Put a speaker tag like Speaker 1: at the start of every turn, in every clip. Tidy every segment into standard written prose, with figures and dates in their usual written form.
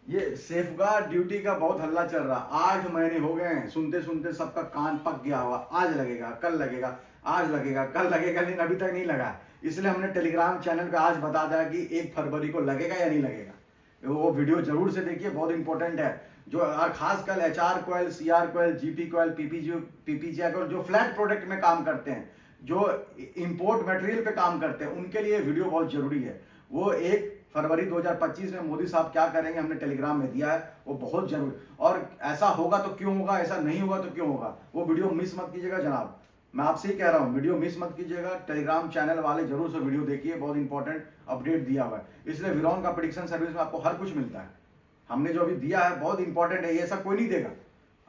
Speaker 1: ये safeguard duty का बहुत हल्ला चल रहा, 8 महीने हो गए हैं, सुनते सुनते सबका कान पक गया हुआ, आज लगेगा कल लगेगा, आज लगेगा कल लगेगा, लेकिन अभी तक नहीं लगा। इसलिए हमने टेलीग्राम चैनल पे आज बता दिया कि 1 फरवरी को लगेगा या नहीं लगेगा। वो वीडियो जरूर से देखिए, बहुत इंपॉर्टेंट है। जो खासकर HR कोयल, CR कोयल, GP कोयल, PPG कोयल, जो फ्लैट प्रोडक्ट में काम करते हैं, जो इंपोर्ट मटेरियल पे काम करते हैं, उनके लिए वीडियो बहुत जरूरी है। वो 1 फरवरी 2025 में मोदी साहब क्या करेंगे, हमने टेलीग्राम में दिया है, वो बहुत जरूरी। और ऐसा होगा तो क्यों होगा, ऐसा नहीं होगा तो क्यों होगा, वो वीडियो मिस मत कीजिएगा जनाब। मैं आपसे ही कह रहा हूँ, वीडियो मिस मत कीजिएगा। टेलीग्राम चैनल वाले जरूर से वीडियो देखिए, बहुत इंपॉर्टेंट अपडेट दिया हुआ है। इसलिए विरॉन का प्रेडिक्शन सर्विस में आपको हर कुछ मिलता है। हमने जो अभी दिया है बहुत इंपॉर्टेंट है, ये ऐसा कोई नहीं देगा।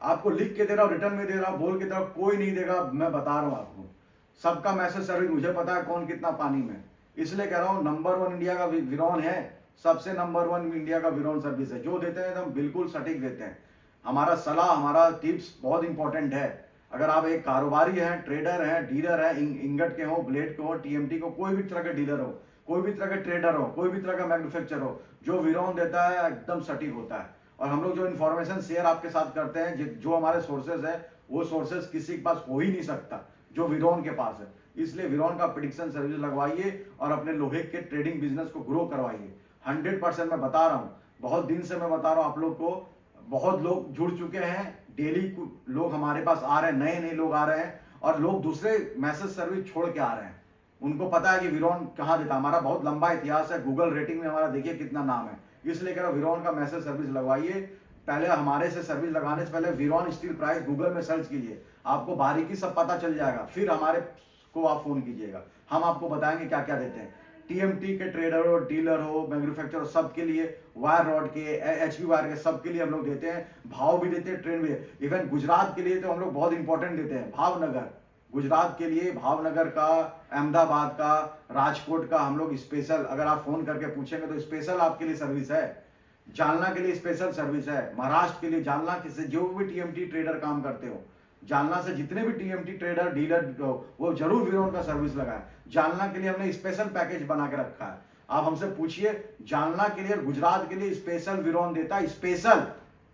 Speaker 1: आपको लिख के दे रहा हूँ, रिटर्न में दे रहा हूँ, बोल के दे रहा हूँ, कोई नहीं देगा। मैं बता रहा हूँ आपको, सबका मैसेज सर्विस मुझे पता है कौन कितना पानी में। इसलिए कह रहा हूँ, नंबर 1 इंडिया का विरॉन है, सबसे नंबर 1 इंडिया का विरॉन सर्विस है। जो देते हैं हम बिल्कुल सटीक देते हैं। हमारा सलाह, हमारा टिप्स बहुत इंपॉर्टेंट है। अगर आप एक कारोबारी हैं, ट्रेडर हैं, डीलर हैं, इंगट के हो, ब्लेड के हो, TMT को, कोई भी तरह के डीलर हो, कोई भी तरह के ट्रेडर हो, कोई भी तरह का मैन्युफैक्चर हो, जो विरॉन देता है एकदम सटीक होता है। और हम लोग जो इन्फॉर्मेशन शेयर आपके साथ करते हैं, जो हमारे सोर्सेज है, वो सोर्सेज किसी के पास हो ही नहीं सकता जो विरॉन के पास है। इसलिए विरॉन का प्रेडिक्शन सर्विस लगवाइए और अपने लोहे के ट्रेडिंग बिजनेस को ग्रो करवाइए। 100% मैं बता रहा हूँ, बहुत दिन से मैं बता रहा हूँ आप लोग को। बहुत लोग जुड़ चुके हैं, डेली लोग हमारे पास आ रहे हैं, नए नए लोग आ रहे हैं, और लोग दूसरे मैसेज सर्विस छोड़ के आ रहे हैं। उनको पता है कि विरॉन कहाँ देता। हमारा बहुत लंबा इतिहास है, गूगल रेटिंग में हमारा देखिए कितना नाम है। इसलिए कह रहा हूँ, विरॉन का मैसेज सर्विस लगवाइए। पहले हमारे से सर्विस लगाने से पहले विरॉन स्टील प्राइस गूगल में सर्च कीजिए, आपको बारीकी सब पता चल जाएगा। फिर हमारे को आप फोन कीजिएगा, हम आपको बताएंगे क्या क्या देते हैं। TMT के ट्रेडर हो, डीलर हो, मैन्युफैक्चर हो, सबके लिए, वायर रॉड के, HB वायर के, सबके लिए हम लोग देते हैं। भाव भी देते हैं, ट्रेंड भी। इवन गुजरात के लिए तो हम लोग बहुत इंपॉर्टेंट देते हैं। भावनगर, गुजरात के लिए भावनगर का, अहमदाबाद का, राजकोट का हम लोग स्पेशल, अगर आप फोन करके पूछेंगे तो स्पेशल आपके लिए सर्विस है। जालना के लिए स्पेशल सर्विस है। महाराष्ट्र के लिए, जालना किसी जो भी TMT ट्रेडर काम करते हो, जालना से जितने भी TMT ट्रेडर डीलर वो जरूर विरॉन का सर्विस लगाए। जालना के लिए हमने स्पेशल पैकेज बना के रखा है। आप हमसे पूछिए, जालना के लिए, गुजरात के लिए स्पेशल विरॉन देता है, स्पेशल।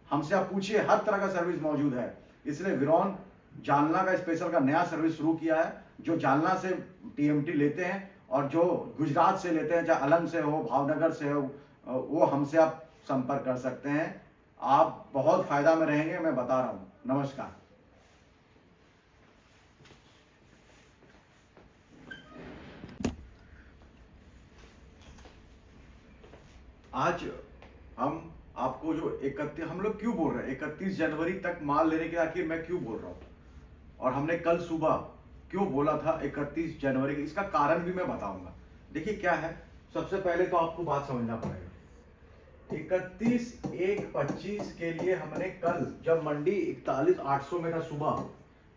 Speaker 1: हमसे आप पूछिए, हर तरह का सर्विस मौजूद है। इसलिए विरॉन जालना का स्पेशल का नया सर्विस शुरू किया है। जो जालना से TMT लेते हैं और जो गुजरात से लेते हैं, चाहे अलंग से हो, भावनगर से हो, वो हमसे आप संपर्क कर सकते हैं। आप बहुत फायदा में रहेंगे, मैं बता रहा हूं। नमस्कार। आज हम आपको जो 31, हम लोग क्यों बोल रहे हैं 31 जनवरी तक माल लेने के, आखिर मैं क्यों बोल रहा हूं, और हमने कल सुबह क्यों बोला था 31 जनवरी, इसका कारण भी मैं बताऊंगा। देखिए क्या है, सबसे पहले तो आपको बात समझना पड़ेगा। 31/1/25 के लिए हमने कल, जब मंडी 41,800 में था सुबह,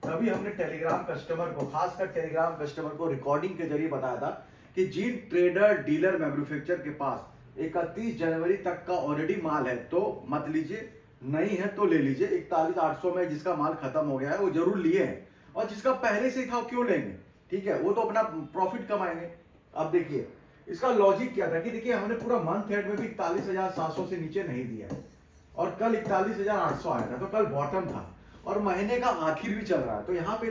Speaker 1: तभी हमने टेलीग्राम कस्टमर को, खासकर टेलीग्राम कस्टमर को रिकॉर्डिंग के जरिए बताया था कि जिन ट्रेडर, डीलर, मैन्युफैक्चर के पास 31 जनवरी तक का ऑलरेडी माल है तो मत लीजिए, नहीं है तो ले लीजिए। 41,800 में जिसका माल खत्म हो गया है वो जरूर लिए हैं, और जिसका पहले से ही था क्यों लेंगे, ठीक है, वो तो अपना प्रॉफिट कमाएंगे। अब देखिए इसका लॉजिक क्या था कि देखिए हमने पूरा मंथ एंड में भी 41,700 से नीचे नहीं दिया है, और कल 41,800 आया था, तो कल बॉटम था, और महीने का आखिर भी चल रहा है। तो यहाँ पे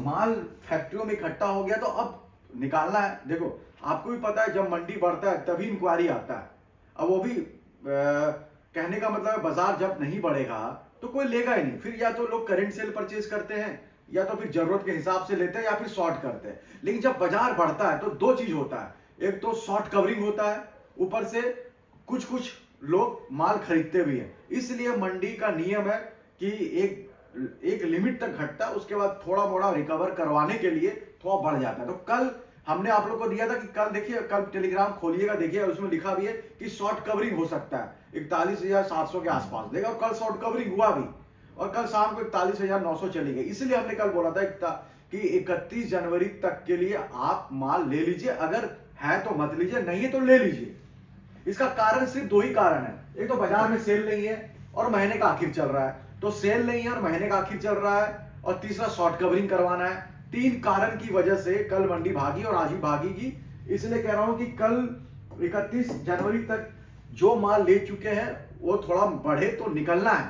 Speaker 1: माल फैक्ट्रियों में इकट्ठा हो गया, तो अब निकालना है। देखो आपको भी पता है, जब मंडी बढ़ता है तभी इंक्वायरी आता है। अब वो भी कहने का मतलब है, बाजार जब नहीं बढ़ेगा तो कोई लेगा ही नहीं। फिर या तो लोग करेंट सेल परचेज करते हैं, या तो फिर जरूरत के हिसाब से लेते हैं, या फिर शॉर्ट करते हैं। लेकिन जब बाजार बढ़ता है तो दो चीज होता है, एक तो शॉर्ट कवरिंग होता है, ऊपर से कुछ कुछ लोग माल खरीदते भी हैं। इसलिए मंडी का नियम है कि एक लिमिट तक घटता है, उसके बाद थोड़ा मोड़ा रिकवर करवाने के लिए थोड़ा बढ़ जाता है। तो कल हमने आप लोग को दिया था कि कल देखिए, कल टेलीग्राम खोलिएगा, देखिए उसमें लिखा भी है कि शॉर्ट कवरिंग हो सकता है 41,700 के आसपास देगा, और कल शॉर्ट कवरिंग हुआ भी, और कल शाम को 41,900 चली गई। इसलिए हमने कल बोला था कि 31 जनवरी तक के लिए आप माल ले लीजिए, अगर है तो मत लीजिए, नहीं है तो ले लीजिए। इसका कारण सिर्फ दो ही कारण है, एक तो बाजार में सेल नहीं है और महीने का आखिर चल रहा है। तो सेल नहीं है और महीने का आखिर चल रहा है, और तीसरा शॉर्ट कवरिंग करवाना है। 3 कारण की वजह से कल मंडी भागी और आज भी भागेगी। इसलिए कह रहा हूं कि कल 31 जनवरी तक जो माल ले चुके हैं वो थोड़ा बढ़े तो निकलना है,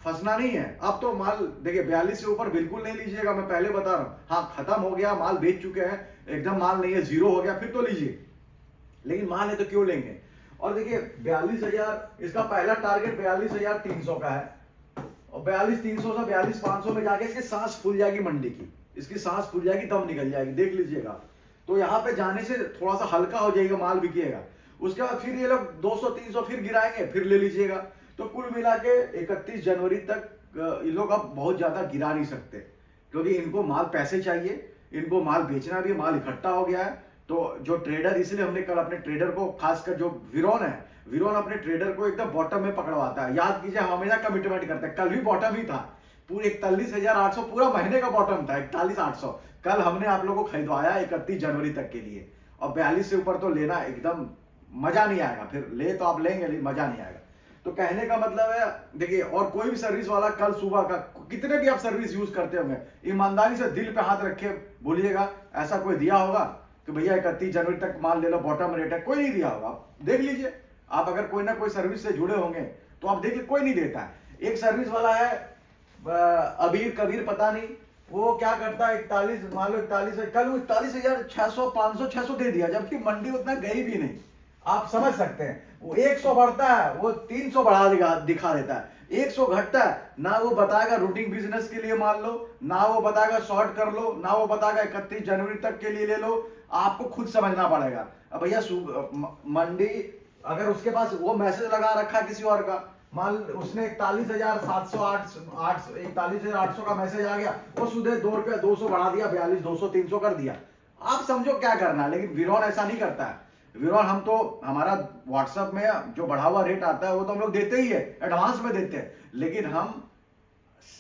Speaker 1: फंसना नहीं है। अब तो माल देखिए 42 से ऊपर बिल्कुल नहीं लीजिएगा, मैं पहले बता रहा हूँ। हाँ खत्म हो गया, माल बेच चुके हैं, एकदम माल नहीं है, जीरो हो गया, फिर तो लीजिए, लेकिन माल है तो क्यों लेंगे। और देखिए 42,000, इसका पहला टारगेट 42,300 का है, और 42,300 से 42,500 में जाके इसकी सांस फूल जाएगी मंडी की, इसकी सांस फूल जाएगी, दम निकल जाएगी, देख लीजिएगा। तो यहाँ पे जाने से थोड़ा सा हल्का हो जाएगा, माल बिकेगा। उसके बाद फिर ये लोग 200-300 फिर गिराएंगे, फिर ले लीजिएगा। तो कुल मिला के 31 जनवरी तक ये लोग अब बहुत ज्यादा गिरा नहीं सकते, क्योंकि इनको माल पैसे चाहिए, इनको माल बेचना भी, माल इकट्ठा हो गया है। तो जो ट्रेडर, इसलिए हमने कल अपने ट्रेडर को, खासकर जो विरोन है, विरोन अपने ट्रेडर को एकदम बॉटम में पकड़वाता है। याद कीजिए हम हमेशा कमिटमेंट करते हैं, कल भी बॉटम ही था, पूरे 41,800 पूरा महीने का बॉटम था, 41,800 कल हमने आप लोगों को खरीदवाया 31 जनवरी तक के लिए। और 42 से ऊपर तो लेना एकदम मजा नहीं आएगा, फिर ले तो आप लेंगे लेकिन मजा नहीं आएगा। तो कहने का मतलब है, देखिए, और कोई भी सर्विस वाला कल सुबह का, कितने भी आप सर्विस यूज करते होंगे, ईमानदारी से दिल पे हाथ रखे बोलिएगा, ऐसा कोई दिया होगा कि भैया 31 जनवरी तक माल ले लो, बॉटम रेट है? कोई नहीं दिया होगा। आप देख लीजिए, आप अगर कोई ना कोई सर्विस से जुड़े होंगे तो आप देख लीजिए, कोई नहीं देता है। एक सर्विस वाला है अबीर कबीर, पता नहीं वो क्या करता है, 41, मान लो 41, कल वो 41,600, 500, 600 दे दिया, जबकि मंडी उतना गई भी नहीं। आप समझ सकते हैं, वो 100 बढ़ता है वो 300 बढ़ा दिखा देता है, 100 घटता है, ना वो बताएगा रूटीन बिजनेस के लिए मान लो, ना वो बताएगा शॉर्ट कर लो, ना वो बताएगा 31 जनवरी तक के लिए ले लो। आपको खुद समझना पड़ेगा। अब भैया मंडी, अगर उसके पास वो मैसेज लगा रखा है किसी और का, मान उसने 41,708, 41,800 का मैसेज आ गया, वो सीधे 2 रुपया 200 बढ़ा दिया, 42, 200, 300 कर दिया। आप समझो क्या करना है। लेकिन विरोन ऐसा नहीं करता है। विरोन, हम तो, हमारा व्हाट्सएप में जो बढ़ा हुआ रेट आता है वो तो हम लोग देते ही है, एडवांस में देते हैं, लेकिन हम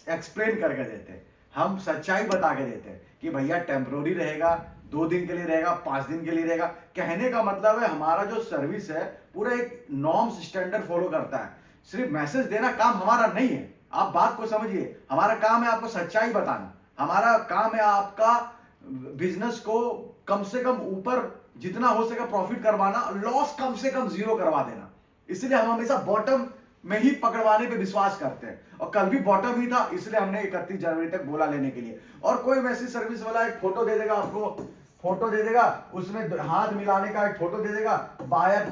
Speaker 1: एक्सप्लेन करके देते हैं, हम सच्चाई बता के देते हैं कि भैया टेम्परोरी रहेगा, 2 दिन के लिए रहेगा, 5 दिन के लिए रहेगा। कहने का मतलब है हमारा जो सर्विस है पूरा एक नॉर्म्स स्टैंडर्ड फॉलो करता है। सिर्फ मैसेज देना काम हमारा नहीं है, आप बात को समझिए। हमारा काम है आपको सच्चाई बताना, हमारा काम है आपका बिजनेस को कम से कम ऊपर जितना हो सके प्रॉफिट करवाना, लॉस कम से कम 0 करवा देना। इसलिए हम हमेशा बॉटम में ही पकड़वाने पे विश्वास करते हैं, और कल भी बॉटम ही था, इसलिए हमने 31 जनवरी तक बोला लेने के लिए। और कोई मैसेज सर्विस वाला एक फोटो दे देगा आपको, फोटो दे देगा, उसमें हाथ मिलाने का एक फोटो दे देगा, बायर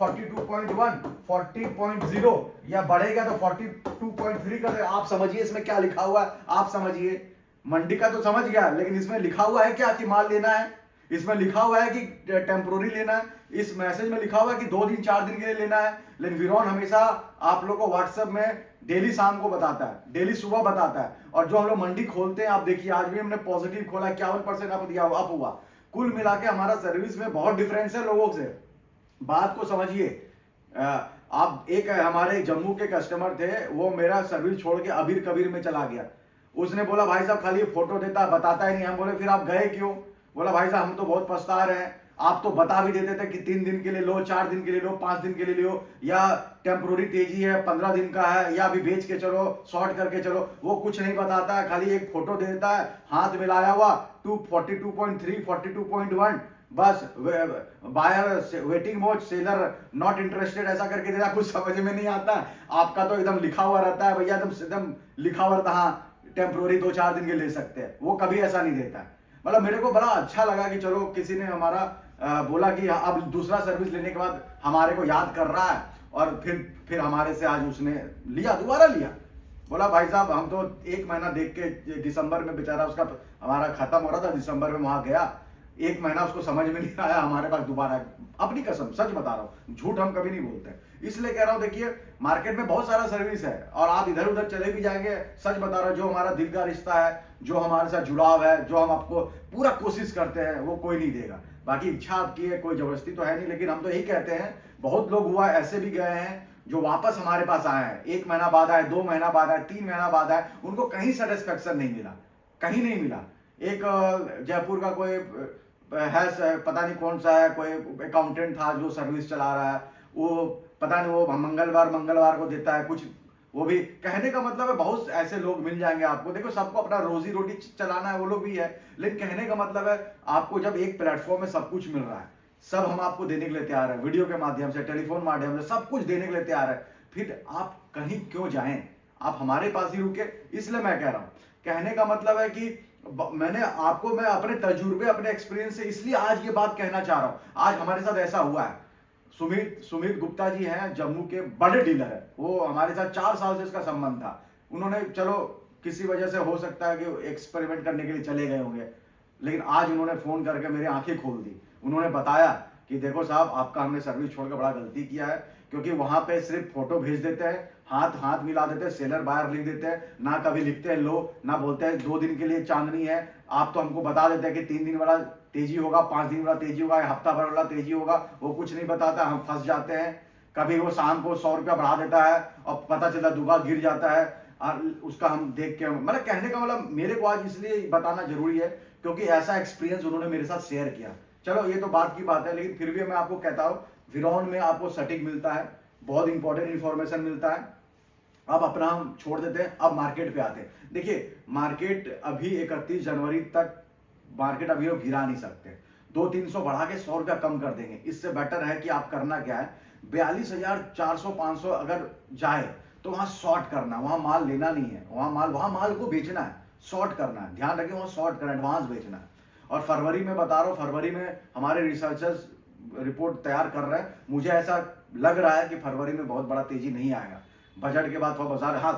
Speaker 1: 42.1, 40.0, या बढ़ेगा तो 42.3 कर देगा। आप समझिए इसमें क्या लिखा हुआ है, आप समझिए। मंडी का तो समझ गया, लेकिन इसमें लिखा हुआ है क्या कि माल लेना है, इसमें लिखा हुआ है कि टेम्पोररी लेना है, इस मैसेज में लिखा हुआ है कि 2 दिन 4 दिन के लिए लेना है। लेकिन विरोन हमेशा आप लोगों को व्हाट्सएप में डेली शाम को बताता है, डेली सुबह बताता है। और जो हम लोग मंडी खोलते हैं, आप देखिए आज भी हमने पॉजिटिव खोला, 51% अप दिया, अप हुआ। कुल मिला के हमारा सर्विस में बहुत डिफरेंस है लोगों से, बात को समझिए। आप, एक हमारे जम्मू के कस्टमर थे, वो मेरा सर्विस छोड़ के अबीर कबीर में चला गया। उसने बोला भाई साहब खाली फोटो देता बताता ही नहीं। हम बोले फिर आप गए क्यों? बोला भाई साहब हम तो बहुत पछता रहे हैं, आप तो बता भी देते थे कि 3 दिन के लिए लो, 4 दिन के लिए लो, 5 दिन के लिए लो, या टेम्पोररी तेजी है 15 दिन का है, या अभी बेच के चलो, शॉर्ट करके चलो। वो कुछ नहीं बताता है, खाली एक फोटो दे देता है, हाथ मिलाया हुआ 42.3, 42.1, बस buyer waiting mode, seller not interested, ऐसा करके देता। कुछ समझ में नहीं आता। आपका तो एकदम लिखा हुआ रहता है भैया, एकदम लिखा हुआ रहता है, हाँ टेम्पोररी 2-4 दिन के ले सकते हैं, वो कभी ऐसा नहीं देता है। मतलब मेरे को बड़ा अच्छा लगा कि चलो किसी ने हमारा बोला कि अब दूसरा सर्विस लेने के बाद हमारे को याद कर रहा है, और फिर हमारे से आज उसने लिया, दोबारा लिया। बोला भाई साहब हम तो 1 महीना देख के, दिसंबर में बेचारा उसका हमारा खत्म हो रहा था, दिसंबर में वहां गया, 1 महीना उसको समझ में नहीं आया, हमारे पास दोबारा। अपनी कसम सच बता रहा हूँ, झूठ हम कभी नहीं बोलते, इसलिए कह रहा हूँ। देखिए मार्केट में बहुत सारा सर्विस है, और आप इधर उधर चले भी जाएंगे, सच बता रहा हूँ, जो हमारा दिल का रिश्ता है, जो हमारे साथ जुड़ाव है, जो हम आपको पूरा कोशिश करते हैं, वो कोई नहीं देगा। बाकी इच्छा आपकी है, कोई जबरदस्ती तो है नहीं। लेकिन हम तो यही कहते हैं, बहुत लोग हुआ ऐसे भी गए हैं जो वापस हमारे पास आए हैं, 1 महीना बाद आए, 2 महीना बाद आए, 3 महीना बाद आए, उनको कहीं सेटिस्फेक्शन नहीं मिला, कहीं नहीं मिला। एक जयपुर का कोई है, पता नहीं कौन सा है, कोई अकाउंटेंट था जो सर्विस चला रहा है, वो पता नहीं वो मंगलवार को देता है कुछ। वो भी, कहने का मतलब है बहुत ऐसे लोग मिल जाएंगे आपको। देखो सबको अपना रोजी रोटी चलाना है, वो लोग भी है, लेकिन कहने का मतलब है आपको जब एक प्लेटफॉर्म में सब कुछ मिल रहा है, सब हम आपको देने के लिए तैयार है, वीडियो के माध्यम से, टेलीफोन माध्यम से, सब कुछ देने के लिए तैयार है। फिर आप कहीं क्यों जाएं, आप हमारे पास ही रुके। इसलिए मैं कह रहा हूं, कहने का मतलब है कि मैं अपने तजुर्बे, अपने एक्सपीरियंस से इसलिए आज ये बात कहना चाह रहा हूं। आज हमारे साथ ऐसा हुआ है। सुमित गुप्ता जी हैं, जम्मू के बड़े डीलर है, वो हमारे साथ 4 साल से इसका संबंध था। उन्होंने, चलो किसी वजह से हो सकता है कि एक्सपेरिमेंट करने के लिए चले गए होंगे, लेकिन आज उन्होंने फोन करके मेरी आंखें खोल दी। उन्होंने बताया कि देखो साहब, आपका हमने सर्विस छोड़कर बड़ा गलती किया है, क्योंकि वहां पे सिर्फ फोटो भेज देते हैं, हाथ मिला देते हैं, सेलर बायर लिख देते हैं, ना कभी लिखते हैं लो, ना बोलते हैं 2 दिन के लिए चांदनी है। आप तो हमको बता देते हैं कि 3 दिन वाला तेजी होगा, 5 दिन वाला तेजी होगा, हफ्ता भर वाला तेजी होगा, वो कुछ नहीं बताता, हम फंस जाते हैं। कभी वो शाम को 100 रुपया बढ़ा देता है और पता चला दुबा गिर जाता है, और उसका हम देख के, मतलब कहने का मतलब मेरे को आज इसलिए बताना जरूरी है क्योंकि ऐसा एक्सपीरियंस उन्होंने मेरे साथ शेयर किया। चलो ये तो बात की बात है, लेकिन फिर भी मैं आपको कहता हूँ, विरॉन में आपको सटीक मिलता है, बहुत इंपॉर्टेंट इंफॉर्मेशन मिलता है। अब अपना हम छोड़ देते हैं, अब मार्केट पे आते हैं। देखिए मार्केट अभी 31 जनवरी तक मार्केट अभी वो गिरा नहीं सकते, 200-300 बढ़ा के 100 रुपया कम कर देंगे। इससे बेटर है कि आप करना क्या है, 42,400-500 अगर जाए तो वहां शॉर्ट करना, वहां माल लेना नहीं है, वहां माल को बेचना है, शॉर्ट करना है। ध्यान रखिए, वहां शॉर्ट करना, एडवांस बेचना है। और फरवरी में बता रहा हूं, फरवरी में हमारे रिसर्चर्स रिपोर्ट तैयार कर रहे हैं, मुझे ऐसा लग रहा है कि फरवरी में बहुत बड़ा तेजी नहीं आएगा। बजट के बाद थोड़ा बाजार, हाँ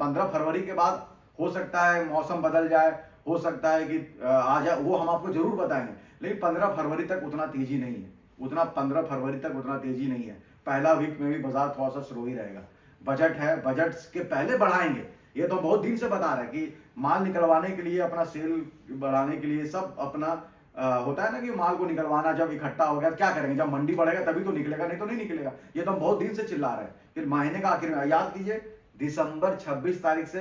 Speaker 1: 15 फरवरी के बाद हो सकता है मौसम बदल जाए, हो सकता है कि आ जाए, वो हम आपको जरूर बताएंगे, लेकिन 15 फरवरी तक उतना तेजी नहीं है, 15 फरवरी तक उतना तेजी नहीं है। पहला वीक में भी बाजार थोड़ा सा स्लो ही रहेगा। बजट है, बजट के पहले बढ़ाएंगे, ये तो बहुत दिन से बता रहे हैं कि माल निकलवाने के लिए, अपना सेल बढ़ाने के लिए, सब अपना होता है ना कि माल को निकलवाना, जब इकट्ठा हो गया क्या करेंगे, जब मंडी बढ़ेगा तभी तो निकलेगा, नहीं तो नहीं निकलेगा। ये तो हम बहुत दिन से चिल्ला रहे हैं। फिर महीने का आखिर में याद कीजिए, दिसंबर 26 तारीख से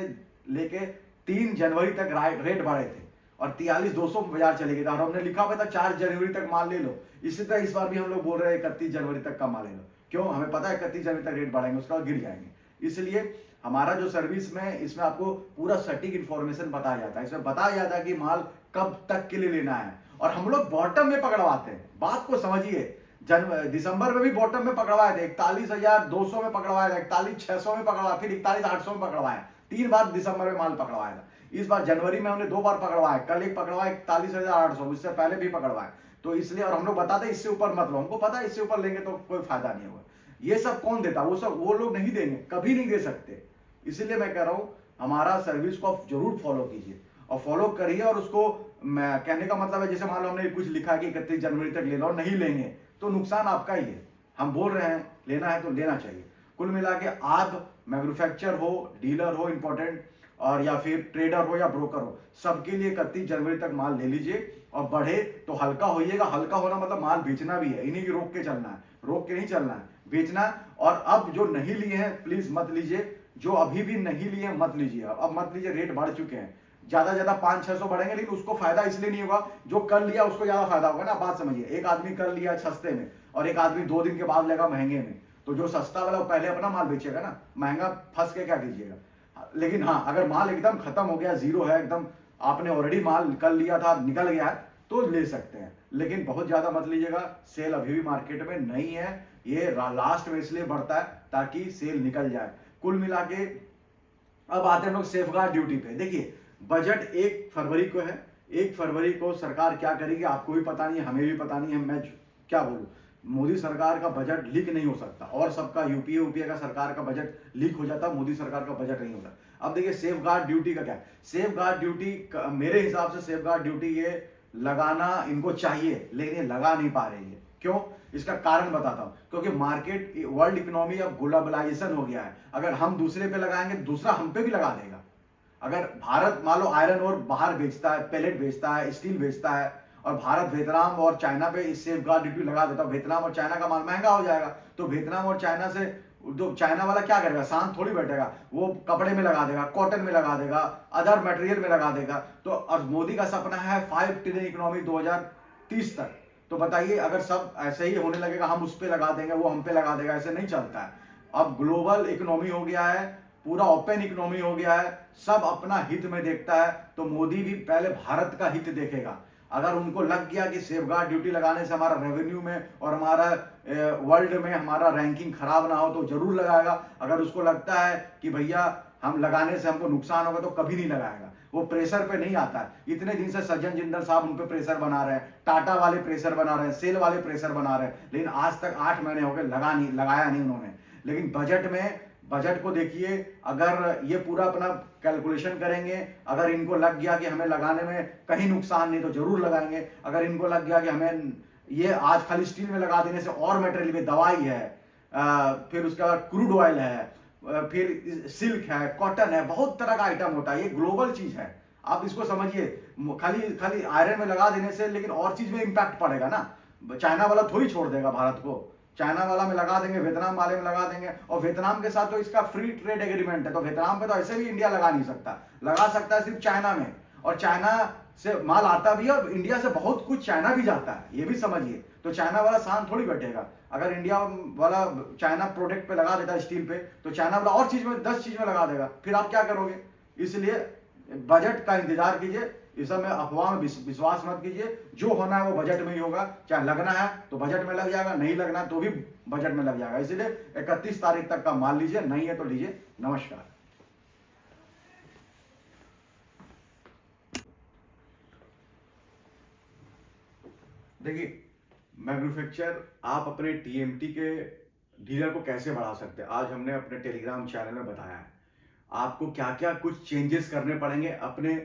Speaker 1: लेके 3 जनवरी तक रेट बढ़े थे और 43,200 बाजार चले गए थे, और हमने लिखा हुआ था 4 जनवरी तक माल ले लो। इसी तरह इस बार भी हम लोग बोल रहे हैं 31 जनवरी तक का माल ले लो। क्यों? हमें पता है 31 जनवरी तक रेट बढ़ेंगे, उसके बाद गिर जाएंगे। इसलिए हमारा जो सर्विस में, इसमें आपको पूरा सटीक इंफॉर्मेशन बताया जाता है। इसमें बताया जाता है कि माल कब तक के लिए लेना है, और हम लोग बॉटम में पकड़वाते हैं। बात को समझिए, दिसंबर में भी बॉटम में पकड़वाए थे, 41,200 में पकड़वाया था, 41,600 में पकड़वाया, फिर 41,800 में पकड़वाया। 3 बार दिसंबर में माल पकड़वाया था। इस बार जनवरी में हमने 2 बार पकड़वाया, कल एक पकड़वाया 41,800, इससे पहले भी पकड़वाया। तो इसलिए, और हम लोग बताते हैं इससे ऊपर मत लो, हमको पता है इससे ऊपर लेंगे तो कोई फायदा नहीं होगा। ये सब कौन देता? वो लोग नहीं देंगे, कभी नहीं दे सकते। इसीलिए मैं कह रहा हूं, हमारा सर्विस को आप जरूर फॉलो कीजिए, और फॉलो करिए। और उसको मैं कहने का मतलब है, जैसे मान लो हमने कुछ लिखा है कि 31 जनवरी तक लेना, और नहीं लेंगे तो नुकसान आपका ही है। हम बोल रहे हैं लेना है तो लेना चाहिए। कुल मिला के आप मैन्युफैक्चर हो, डीलर हो इंपॉर्टेंट, और या फिर ट्रेडर हो या ब्रोकर हो, सबके लिए 31 जनवरी तक माल ले लीजिए। और बढ़े तो हल्का होइएगा। हल्का होना मतलब माल बेचना भी है, इन्हीं की रोक के चलना है, रोक के नहीं चलना है, बेचना। और अब जो नहीं लिए हैं प्लीज मत लीजिए, जो अभी भी नहीं लिए मत लीजिए, अब मत लीजिए। रेट बढ़ चुके हैं, ज्यादा 500-600 बढ़ेंगे, लेकिन उसको फायदा इसलिए नहीं होगा, जो कर लिया उसको ज्यादा फायदा होगा ना। बात समझिए, एक आदमी कर लिया सस्ते में और एक आदमी 2 दिन के बाद लेगा महंगे में, तो जो सस्ता वाला वो पहले अपना माल बेचेगा ना, महंगा फंस के क्या कीजिएगा। लेकिन हाँ, अगर माल एकदम खत्म हो गया, जीरो है एकदम, आपने ऑलरेडी माल कर लिया था, निकल गया है, तो ले सकते हैं, लेकिन बहुत ज्यादा मत लीजिएगा। सेल अभी भी मार्केट में नहीं है, ये लास्ट में इसलिए बढ़ता है ताकि सेल निकल जाए। कुल मिला के अब आते हैं लोग सेफगार्ड ड्यूटी पे। देखिए बजट 1 फरवरी को है, 1 फरवरी को सरकार क्या करेगी आपको भी पता नहीं है, हमें भी पता नहीं है। मैं क्या बोलूं, मोदी सरकार का बजट लीक नहीं हो सकता, और सबका यूपीए का सरकार का बजट लीक हो जाता, मोदी सरकार का बजट नहीं होता। अब देखिए सेफ गार्ड ड्यूटी का क्या है। सेफ गार्ड ड्यूटी मेरे हिसाब से सेफ गार्ड ड्यूटी ये लगाना इनको चाहिए, लेकिन ये लगा नहीं पा रही है। क्यों? इसका कारण बताता हूं। क्योंकि मार्केट, वर्ल्ड इकोनॉमी अब ग्लोबलाइजेशन हो गया है। अगर हम दूसरे पे लगाएंगे, दूसरा हम पे भी लगा देगा। अगर भारत मान लो आयरन और बाहर बेचता है, पेलेट बेचता है, स्टील बेचता है, और भारत वियतनाम और चाइना पे इस सेफ गार्ड ड्यूटी लगा देता है, वियतनाम और चाइना का माल महंगा हो जाएगा। तो वियतनाम और चाइना से, तो चाइना वाला क्या करेगा, शांत थोड़ी बैठेगा, वो कपड़े में लगा देगा, कॉटन में लगा देगा, अदर मटेरियल में लगा देगा। तो और मोदी का सपना है 5 ट्रिलियन इकोनॉमी 2030 तक। तो बताइए, अगर सब ऐसे ही होने लगेगा, हम उस पे लगा देंगे, वो हम पे लगा देगा, ऐसे नहीं चलता है। अब ग्लोबल इकोनॉमी हो गया है, पूरा ओपन इकोनॉमी हो गया है, सब अपना हित में देखता है। तो मोदी भी पहले भारत का हित देखेगा। अगर उनको लग गया कि सेफगार्ड ड्यूटी लगाने से हमारा रेवेन्यू में और हमारा वर्ल्ड में हमारा रैंकिंग खराब ना हो तो जरूर लगाएगा। अगर उसको लगता है कि भैया हम लगाने से हमको नुकसान होगा तो कभी नहीं लगाएगा। वो प्रेशर पे नहीं आता है। इतने दिन से सज्जन जिंदल साहब उन पे प्रेशर बना रहे हैं, टाटा वाले प्रेशर बना रहे हैं, सेल वाले प्रेशर बना रहे हैं, लेकिन आज तक 8 महीने हो गए लगाया नहीं उन्होंने। लेकिन बजट को देखिए, अगर ये पूरा अपना कैलकुलेशन करेंगे, अगर इनको लग गया कि हमें लगाने में कहीं नुकसान नहीं तो जरूर लगाएंगे। अगर इनको लग गया कि हमें ये आज खाली स्टील में लगा देने से और मटेरियल में दवाई है, फिर उसके बाद क्रूड ऑयल है, फिर सिल्क है, कॉटन है, बहुत तरह का आइटम होता है। ये ग्लोबल चीज है, आप इसको समझिए। खाली आयरन में लगा देने से लेकिन और चीज में इंपैक्ट पड़ेगा ना। चाइना वाला थोड़ी छोड़ देगा भारत को, चाइना वाला में लगा देंगे, वियतनाम वाले में लगा देंगे, और वियतनाम के साथ तो इसका फ्री ट्रेड एग्रीमेंट है, तो वियतनाम पे तो ऐसे भी इंडिया लगा नहीं सकता, लगा सकता है सिर्फ चाइना में। और चाइना से माल आता भी है और इंडिया से बहुत कुछ चाइना भी जाता है, ये भी समझिए। तो चाइना वाला शांत थोड़ी बैठेगा। अगर इंडिया वाला चाइना प्रोडक्ट पे लगा देता है स्टील पे, तो चाइना वाला और चीज में 10 चीज में लगा देगा, फिर आप क्या करोगे? इसलिए बजट का इंतजार कीजिए, इस समय अफवाह में विश्वास मत कीजिए। जो होना है वो बजट में ही होगा। चाहे लगना है तो बजट में लग जाएगा, नहीं लगना तो भी बजट में लग जाएगा। इसलिए 31 तारीख तक का माल लीजिए, नहीं है तो लीजिए। नमस्कार। देखिए, मैन्युफैक्चर आप अपने टीएमटी के डीलर को कैसे बढ़ा सकते हैं, आज हमने अपने टेलीग्राम चैनल में बताया है। आपको क्या क्या कुछ चेंजेस करने पड़ेंगे अपने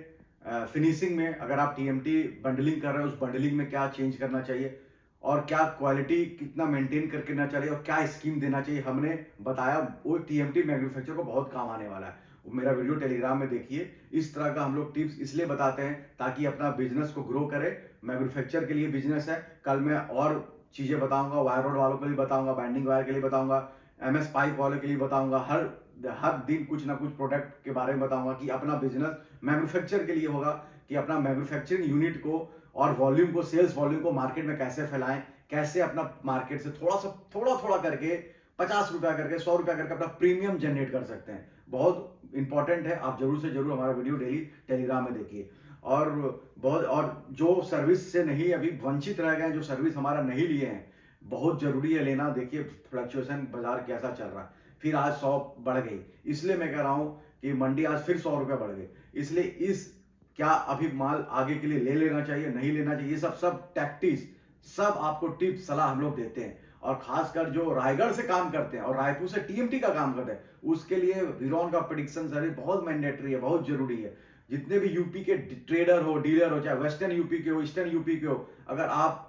Speaker 1: फिनिशिंग में। अगर आप टीएमटी बंडलिंग कर रहे हो, उस बंडलिंग में क्या चेंज करना चाहिए, और क्या क्वालिटी कितना मेंटेन करके ना चाहिए, और क्या स्कीम देना चाहिए, हमने बताया। वो टीएमटी मैन्युफैक्चर को बहुत काम आने वाला है। वो मेरा वीडियो टेलीग्राम में देखिए। इस तरह का हम लोग टिप्स इसलिए बताते हैं ताकि अपना बिजनेस को ग्रो करे। मैन्युफैक्चर के लिए बिजनेस है। कल मैं और चीजें बताऊंगा, वायर रोड वालों के लिए बताऊंगा, बाइंडिंग वायर के लिए बताऊंगा, एमएस पाइप वालों के लिए बताऊंगा। हर दिन कुछ ना कुछ प्रोडक्ट के बारे में बताऊंगा कि अपना बिजनेस मैन्युफैक्चर के लिए होगा, कि अपना मैन्युफैक्चरिंग यूनिट को और वॉल्यूम को, सेल्स वॉल्यूम को मार्केट में कैसे फैलाएं, कैसे अपना मार्केट से थोड़ा करके 50 रुपया करके, 100 रुपया करके अपना प्रीमियम जनरेट कर सकते हैं। बहुत इंपॉर्टेंट है। आप जरूर से जरूर हमारा वीडियो डेली टेलीग्राम में देखिए। और जो सर्विस से नहीं अभी वंचित रह गए, जो सर्विस हमारा नहीं लिए हैं, बहुत जरूरी है लेना। देखिए फ्लक्चुएशन बाजार कैसा चल रहा है, फिर आज 100 बढ़ गई, इसलिए मैं कह रहा हूं कि मंडी आज फिर 100 रुपये बढ़ गई। इसलिए क्या अभी माल आगे के लिए ले लेना चाहिए, नहीं लेना चाहिए, ये सब टैक्टिक्स, सब आपको टिप्स सलाह हम लोग देते हैं। और खासकर जो रायगढ़ से काम करते हैं और रायपुर से टीएमटी का काम करते हैं, उसके लिए विरोन का प्रेडिक्शन सर्विस बहुत मैंडेटरी है, बहुत जरूरी है। जितने भी यूपी के ट्रेडर हो, डीलर हो, चाहे वेस्टर्न यूपी के हो, ईस्टर्न यूपी के हो, अगर आप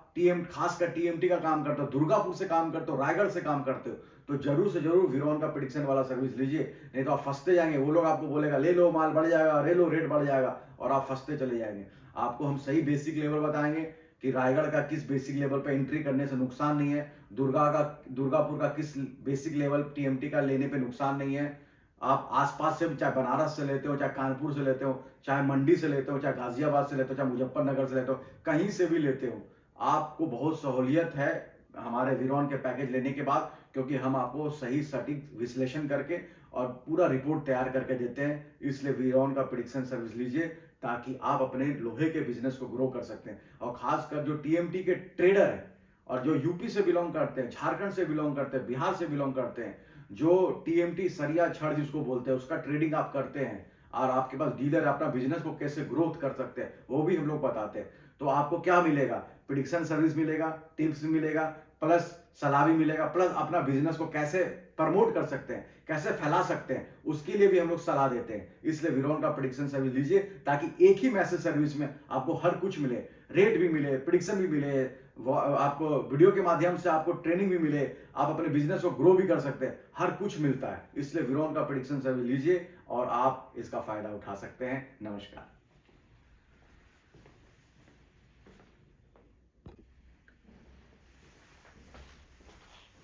Speaker 1: खासकर टीएमटी का काम करते हो, दुर्गापुर से काम करते हो, रायगढ़ से काम करते हो, तो जरूर से जरूर विरोन का प्रेडिक्शन वाला सर्विस लीजिए। नहीं तो आप फंसते जाएंगे। वो लोग आपको बोलेगा ले लो, माल बढ़ जाएगा, ले लो, रेट बढ़ जाएगा, और आप फंसते चले जाएंगे। आपको हम सही बेसिक लेवल बताएंगे कि रायगढ़ का किस बेसिक लेवल पे एंट्री करने से नुकसान नहीं है, दुर्गापुर का किस बेसिक लेवल टीएमटी का लेने पे नुकसान नहीं है। आप आसपास से, चाहे बनारस से लेते हो, चाहे कानपुर से लेते हो, चाहे मंडी से लेते हो, चाहे गाजियाबाद से लेते हो, चाहे मुजफ्फरनगर से लेते हो, कहीं से भी लेते हो, आपको बहुत सहूलियत है हमारे विरोन के पैकेज लेने के बाद, क्योंकि हम आपको सही सटीक विश्लेषण करके और पूरा रिपोर्ट तैयार करके देते हैं। इसलिए विरोन का प्रेडिक्शन सर्विस लीजिए ताकि आप अपने लोहे के बिजनेस को ग्रो कर सकते हैं। और खासकर जो टीएमटी के ट्रेडर हैं और जो यूपी से बिलोंग करते हैं, झारखंड से बिलोंग करते हैं, बिहार से बिलोंग करते हैं, जो टीएमटी सरिया छड़ जिसको बोलते हैं, उसका ट्रेडिंग आप करते हैं और आपके पास डीलर अपना बिजनेस को कैसे ग्रोथ कर सकते हैं, वो भी हम लोग बताते हैं। तो आपको क्या मिलेगा? प्रेडिक्शन सर्विस मिलेगा, टिप्स मिलेगा, प्लस सलाह भी मिलेगा, प्लस अपना बिजनेस को कैसे प्रमोट कर सकते हैं, कैसे फैला सकते हैं, उसके लिए भी हम लोग सलाह देते हैं। इसलिए विरोन का प्रेडिक्शन सर्विस लीजिए ताकि एक ही मैसेज सर्विस में आपको हर कुछ मिले, रेट भी मिले, प्रेडिक्शन भी मिले, आपको वीडियो के माध्यम से आपको ट्रेनिंग भी मिले, आप अपने बिजनेस को ग्रो भी कर सकते हैं, हर कुछ मिलता है। इसलिए विरोन का प्रेडिक्शन सर्विस लीजिए और आप इसका फायदा उठा सकते हैं। नमस्कार।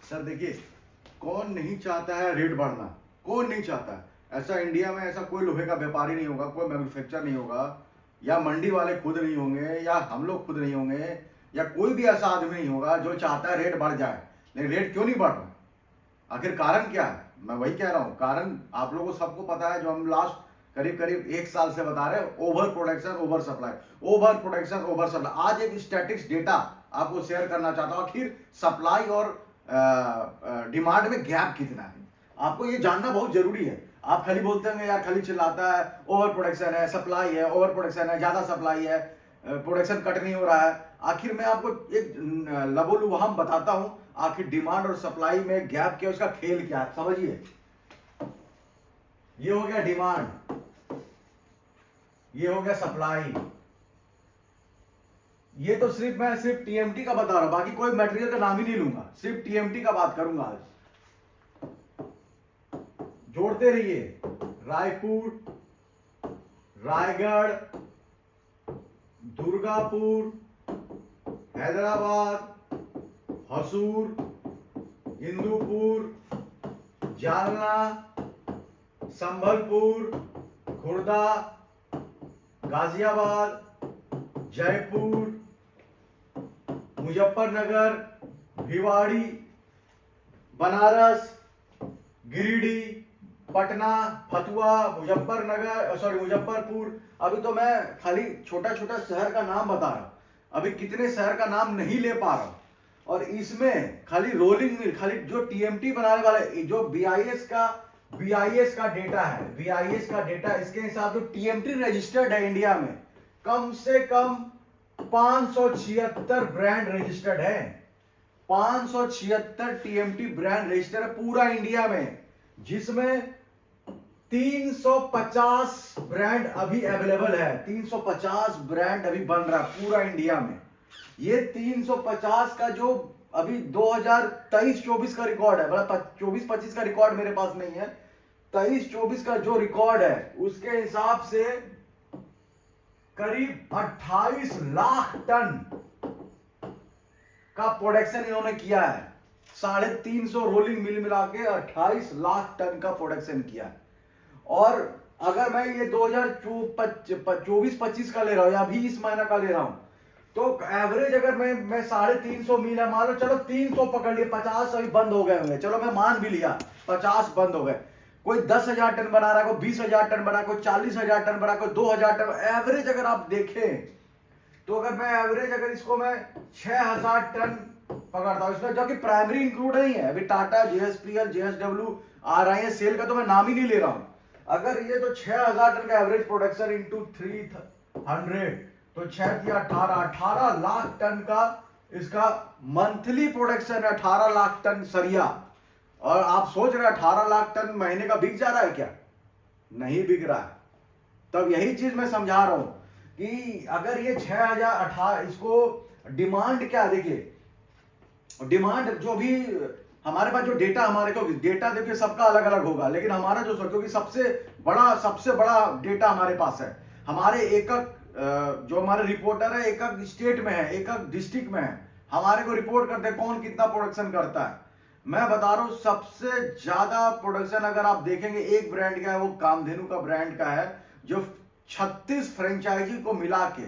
Speaker 1: सर देखिए, कौन नहीं चाहता है रेट बढ़ना? कौन नहीं चाहता है? ऐसा इंडिया में ऐसा कोई लोहे का व्यापारी नहीं होगा, कोई मैन्युफैक्चर नहीं होगा, या मंडी वाले खुद नहीं होंगे, या हम लोग खुद नहीं होंगे, या कोई भी ऐसा आदमी नहीं होगा जो चाहता है रेट बढ़ जाए। लेकिन रेट क्यों नहीं बढ़ रहा? आखिर कारण क्या है? मैं वही कह रहा हूँ, कारण आप लोगों को सबको पता है। जो हम लास्ट करीब करीब 1 साल से बता रहे हैं, over production over supply, over production over supply. आज एक स्टैटिक्स डेटा आपको शेयर करना चाहता हूँ, आखिर सप्लाई और डिमांड में गैप कितना है, आपको ये जानना बहुत जरूरी है। आप खाली बोलते हैं यार, खाली चिल्लाता है ओवर प्रोडक्शन है, सप्लाई है, ओवर प्रोडक्शन है, ज्यादा सप्लाई है, प्रोडक्शन कट नहीं हो रहा है। आखिर मैं आपको एक लबोलुबहाम बताता हूं, आखिर डिमांड और सप्लाई में गैप क्या, उसका खेल क्या है, समझिए। ये हो गया डिमांड, ये हो गया सप्लाई। ये तो मैं सिर्फ टीएमटी का बता रहा हूं, बाकी कोई मटेरियल का नाम ही नहीं लूंगा, सिर्फ टीएमटी का बात करूंगा आज। जोड़ते रहिए, रायपुर, रायगढ़, दुर्गापुर, हैदराबाद, हसूर, इंदुपुर, जालना, संभलपुर, खुर्दा, गाजियाबाद, जयपुर, मुजफ्फरनगर, भिवाड़ी, बनारस, गिरिडीह, पटना, फतुआ, मुजफ्फरपुर। अभी तो मैं खाली छोटा छोटा शहर का नाम बता रहा हूं, अभी कितने शहर का नाम नहीं ले पा रहा हूं। और इसमें खाली रोलिंग मिल, खाली जो टीएमटी बनाने वाले, जो बीआईएस का डेटा है, बीआईएस का डेटा, इसके हिसाब से टीएमटी रजिस्टर्ड है इंडिया में कम से कम 576 ब्रांड रजिस्टर्ड है। 576 टीएमटी ब्रांड रजिस्टर्ड है पूरा इंडिया में, जिसमें 350 ब्रांड अभी अवेलेबल है। 350 ब्रांड अभी बन रहा है पूरा इंडिया में। ये 350 का जो अभी 2023-24 का रिकॉर्ड है, मतलब 24-25 का रिकॉर्ड मेरे पास नहीं है, 23-24 का जो रिकॉर्ड है उसके हिसाब से करीब 28 लाख टन का प्रोडक्शन इन्होंने किया है। 350 रोलिंग मिल मिला के 28 लाख टन का प्रोडक्शन किया है। और अगर मैं ये 2024-25 का ले रहा हूं या अभी इस महीना का ले रहा हूं, तो एवरेज अगर मैं 350 मिल है, मान लो चलो 300 पकड़ लिए, 50 अभी बंद हो गए होंगे, चलो मैं मान भी लिया 50 बंद हो गए। कोई 10,000 टन बना रहा है, कोई 20,000 टन बना, कोई 40,000 टन बना, कोई 2,000 टन। एवरेज अगर आप देखें तो अगर मैं एवरेज अगर इसको मैं 6,000 टन पकड़ता हूं, इसमें जो कि प्राइमरी इंक्लूड नहीं है, अभी टाटा, जेएसपीएल, जेएसडब्ल्यू, आरआईएस, सेल का तो मैं नाम ही नहीं ले रहा हूं। अगर ये तो 6,000 टन का एवरेज प्रोडक्शन इंटू 300, तो 6 या 18 लाख टन का इसका मंथली प्रोडक्शन है। 18 लाख टन सरिया। और आप सोच रहे हैं 18 लाख टन महीने का बिक जा रहा है क्या? नहीं बिक रहा है। तब यही चीज मैं समझा रहा हूं कि अगर ये 6,018, इसको डिमांड क्या, देखिए डिमांड जो भी हमारे पास जो डेटा, हमारे को डेटा देखिए सबका अलग अलग होगा, लेकिन हमारा जो क्योंकि सबसे बड़ा डेटा हमारे पास है। हमारे एक जो हमारे रिपोर्टर है एक स्टेट में है, एक डिस्ट्रिक्ट में है, हमारे को रिपोर्ट करते हैं कौन कितना प्रोडक्शन करता है। मैं बता रहा हूं सबसे ज्यादा प्रोडक्शन अगर आप देखेंगे एक ब्रांड का है, वो कामधेनु का ब्रांड का है, जो 36 फ्रेंचाइजी को मिला के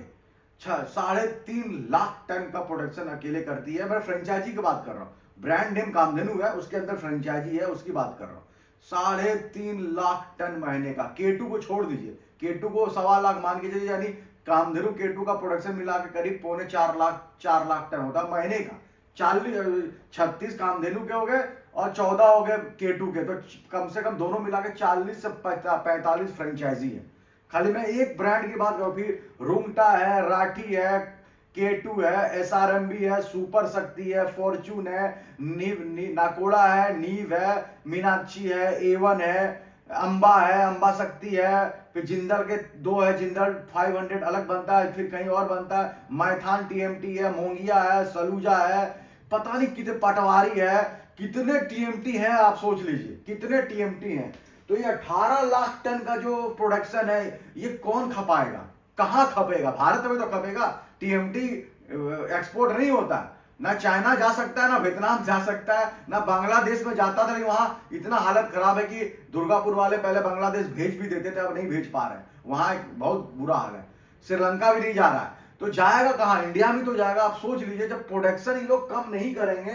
Speaker 1: 3.5 लाख टन का प्रोडक्शन अकेले करती है। मैं फ्रेंचाइजी की बात कर रहा हूं, ब्रांड नेम कामधेनु है, उसके अंदर फ्रेंचाइजी है, उसकी बात कर रहा हूं। 3.5 लाख टन महीने का। केटू को छोड़ दीजिए, केटू को 1.25 लाख मान के चलिए, यानी कामधेनु केटू का प्रोडक्शन मिला के करीब 3.25 4 लाख टन होता है महीने का। 36 कामधेनु के हो गए और 14 हो गए केटू के, तो कम से कम दोनों मिला के 40 से 45 फ्रेंचाइजी है। खाली मैं एक ब्रांड की बात करूं, फिर रुंगटा है, राठी है, K2 है, SRMB है, सुपर शक्ति है, फॉर्चून है, नाकोड़ा है, नीव है, मीनाक्षी है, A1 है, अंबा है, अंबा शक्ति है, फिर जिंदल के 2 है, जिंदल 500 अलग बनता है, फिर कहीं और बनता है, मैथान TMT है, मोंगिया है, सलूजा है, पता नहीं कितने, पटवारी है, कितने TMT है आप सोच लीजिए कितने TMT हैं। तो ये 18 लाख टन का जो प्रोडक्शन है, ये कौन खपाएगा, कहां खपेगा? भारत में तो खपेगा। टीएमटी एक्सपोर्ट नहीं होता, ना चाइना जा सकता है, ना वियतनाम जा सकता है, ना बांग्लादेश में जाता था, लेकिन वहां इतना हालत खराब है कि दुर्गापुर वाले पहले बांग्लादेश भेज भी देते थे, अब नहीं भेज पा रहे, वहां एक बहुत बुरा हाल है। श्रीलंका भी नहीं जा रहा है, तो जाएगा कहां? इंडिया में तो जाएगा। आप सोच लीजिए, जब प्रोडक्शन ये लोग कम नहीं करेंगे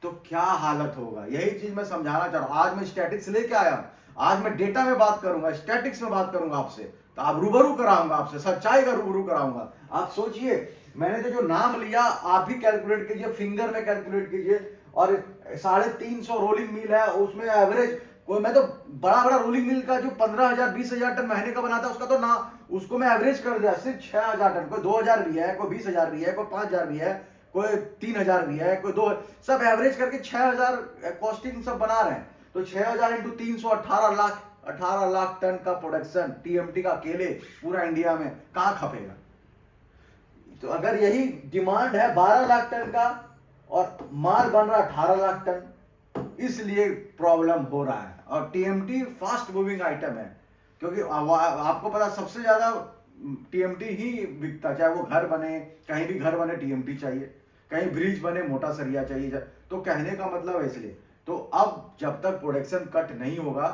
Speaker 1: तो क्या हालत होगा। यही चीज मैं समझाना चाह रहा हूं। आज मैं स्टैटिक्स लेके आया हूं, आज मैं डेटा में बात करूंगा, स्टैटिक्स में बात करूंगा आपसे, तो आप रूबरू कराऊंगा, आपसे सच्चाई का रूबरू कराऊंगा। आप सोचिए, मैंने तो जो नाम लिया आप भी कैलकुलेट कीजिए, फिंगर में कैलकुलेट कीजिए, और 350 रोलिंग मिल है, उसमें एवरेज कोई, मैं तो बड़ा बड़ा रोलिंग मिल का जो 15,000 20,000 टन महीने का बनाता है उसका तो ना, उसको मैं एवरेज कर दिया सिर्फ 6,000 टन। कोई 2,000 भी है, कोई 20,000 भी है, कोई 5,000 भी है, कोई 3,000 भी है, कोई 2, सब एवरेज करके 6,000 कॉस्टिंग सब बना रहे हैं। तो 6,000 इंटू 300 18 लाख टन का प्रोडक्शन टीएमटी का अकेले पूरा इंडिया में कहां खपेगा। तो अगर यही डिमांड है 12 लाख टन का और माल बन रहा 18 लाख टन, इसलिए प्रॉब्लम हो रहा है। और टीएमटी फास्ट मूविंग आइटम है, क्योंकि आपको पता सबसे ज्यादा टीएमटी ही बिकता, चाहे वो घर बने, कहीं भी घर बने टीएमटी चाहिए, कहीं ब्रिज बने मोटा सरिया चाहिए। तो कहने का मतलब है इसलिए। तो अब जब तक प्रोडक्शन कट नहीं होगा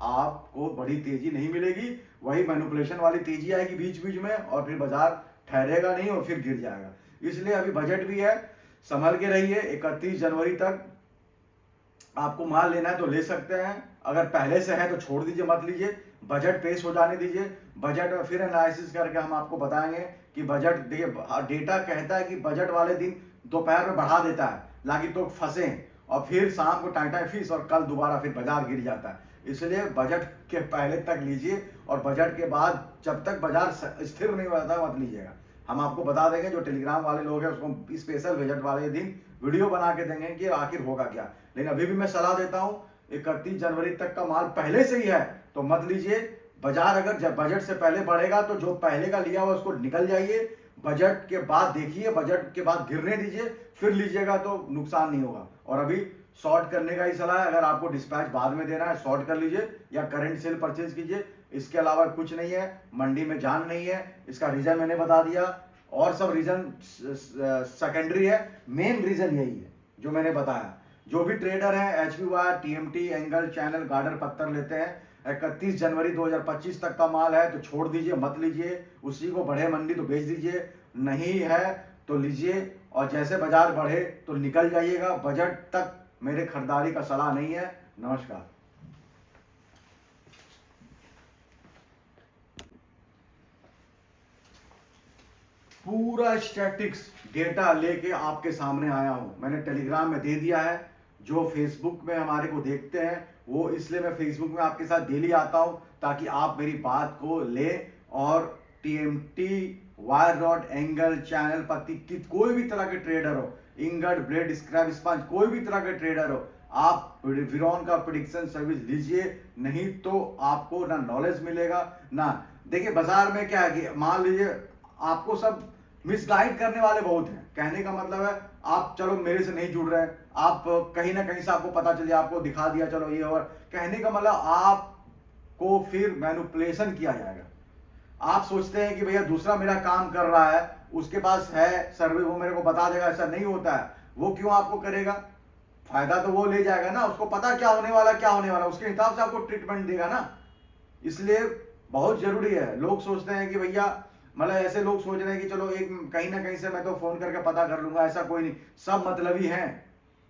Speaker 1: आपको बड़ी तेजी नहीं मिलेगी, वही मैनिपुलेशन वाली तेजी आएगी बीच बीच में, और फिर बाजार ठहरेगा नहीं और फिर गिर जाएगा। इसलिए अभी बजट भी है, संभल के रहिए। 31 जनवरी तक आपको माल लेना है तो ले सकते हैं, अगर पहले से है तो छोड़ दीजिए, मत लीजिए। बजट पेश हो जाने दीजिए, बजट में फिर एनालिसिस करके हम आपको बताएंगे कि बजट डेटा कहता है कि बजट वाले दिन दोपहर में बढ़ा देता है लागी तो फंसे, और फिर शाम को टाइटा फीस, और कल दोबारा फिर बाजार गिर जाता है। इसलिए बजट के पहले तक लीजिए, और बजट के बाद जब तक बाजार स्थिर नहीं होता मत लीजिएगा। हम आपको बता देंगे, जो टेलीग्राम वाले लोग हैं उसको स्पेशल बजट वाले दिन वीडियो बना के देंगे कि आखिर होगा क्या। लेकिन अभी भी मैं सलाह देता हूं 31 जनवरी तक का माल पहले से ही है तो मत लीजिए। बाजार अगर जब बजट से पहले बढ़ेगा तो जो पहले का लिया हुआ उसको निकल जाइए, बजट के बाद देखिए, बजट के बाद गिरने दीजिए, फिर लीजिएगा तो नुकसान नहीं होगा। और अभी शॉर्ट करने का ही सलाह है, अगर आपको डिस्पैच बाद में देना है शॉर्ट कर लीजिए या करंट सेल परचेज कीजिए, इसके अलावा कुछ नहीं है। मंडी में जान नहीं है, इसका रीजन मैंने बता दिया, और सब रीजन सेकेंडरी है, मेन रीजन यही है जो मैंने बताया। जो भी ट्रेडर है एचपीवाई, टीएमटी, एंगल, चैनल, गार्डर, पत्थर लेते हैं 31 जनवरी 2025 तक का माल है तो छोड़ दीजिए, मत लीजिए। उसी को बढ़े मंडी तो बेच दीजिए, नहीं है तो लीजिए, और जैसे बाजार बढ़े तो निकल जाइएगा। बजट तक मेरे खरीदारी का सलाह नहीं है। नमस्कार। पूरा स्टैटिक्स डेटा लेके आपके सामने आया हूं, मैंने टेलीग्राम में दे दिया है। जो फेसबुक में हमारे को देखते हैं वो, इसलिए मैं फेसबुक में आपके साथ डेली आता हूं ताकि आप मेरी बात को ले, और TMT, wire rod, angle, channel, पत्ती की कोई भी तरह के ट्रेडर हो, इंगट, ब्लेड, स्क्रैप, स्पंज, कोई भी तरह के ट्रेडर हो, आप विरॉन का प्रेडिक्शन सर्विस लीजिए, नहीं तो आपको ना नॉलेज मिलेगा ना। देखिए बाजार में क्या है कि मान लीजिए आपको सब मिसगाइड करने वाले बहुत हैं। कहने का मतलब है आप चलो मेरे से नहीं जुड़ रहे हैं, आप कहीं ना कहीं से आपको पता चल गया, आपको दिखा दिया चलो ये, और कहने का मतलब आपको फिर मैनिपुलेशन किया जाएगा। आप सोचते हैं कि भैया दूसरा मेरा काम कर रहा है, उसके पास है सर्वे, वो मेरे को बता देगा, ऐसा नहीं होता है। वो क्यों आपको करेगा, फायदा तो वो ले जाएगा ना, उसको पता क्या होने वाला, क्या होने वाला, उसके हिसाब से आपको ट्रीटमेंट देगा ना। इसलिए बहुत जरूरी है। लोग सोचते हैं कि भैया, मतलब ऐसे लोग सोच रहे हैं कि चलो एक कहीं ना कहीं से मैं तो फोन करके पता कर लूंगा, ऐसा कोई नहीं। सब मतलबी हैं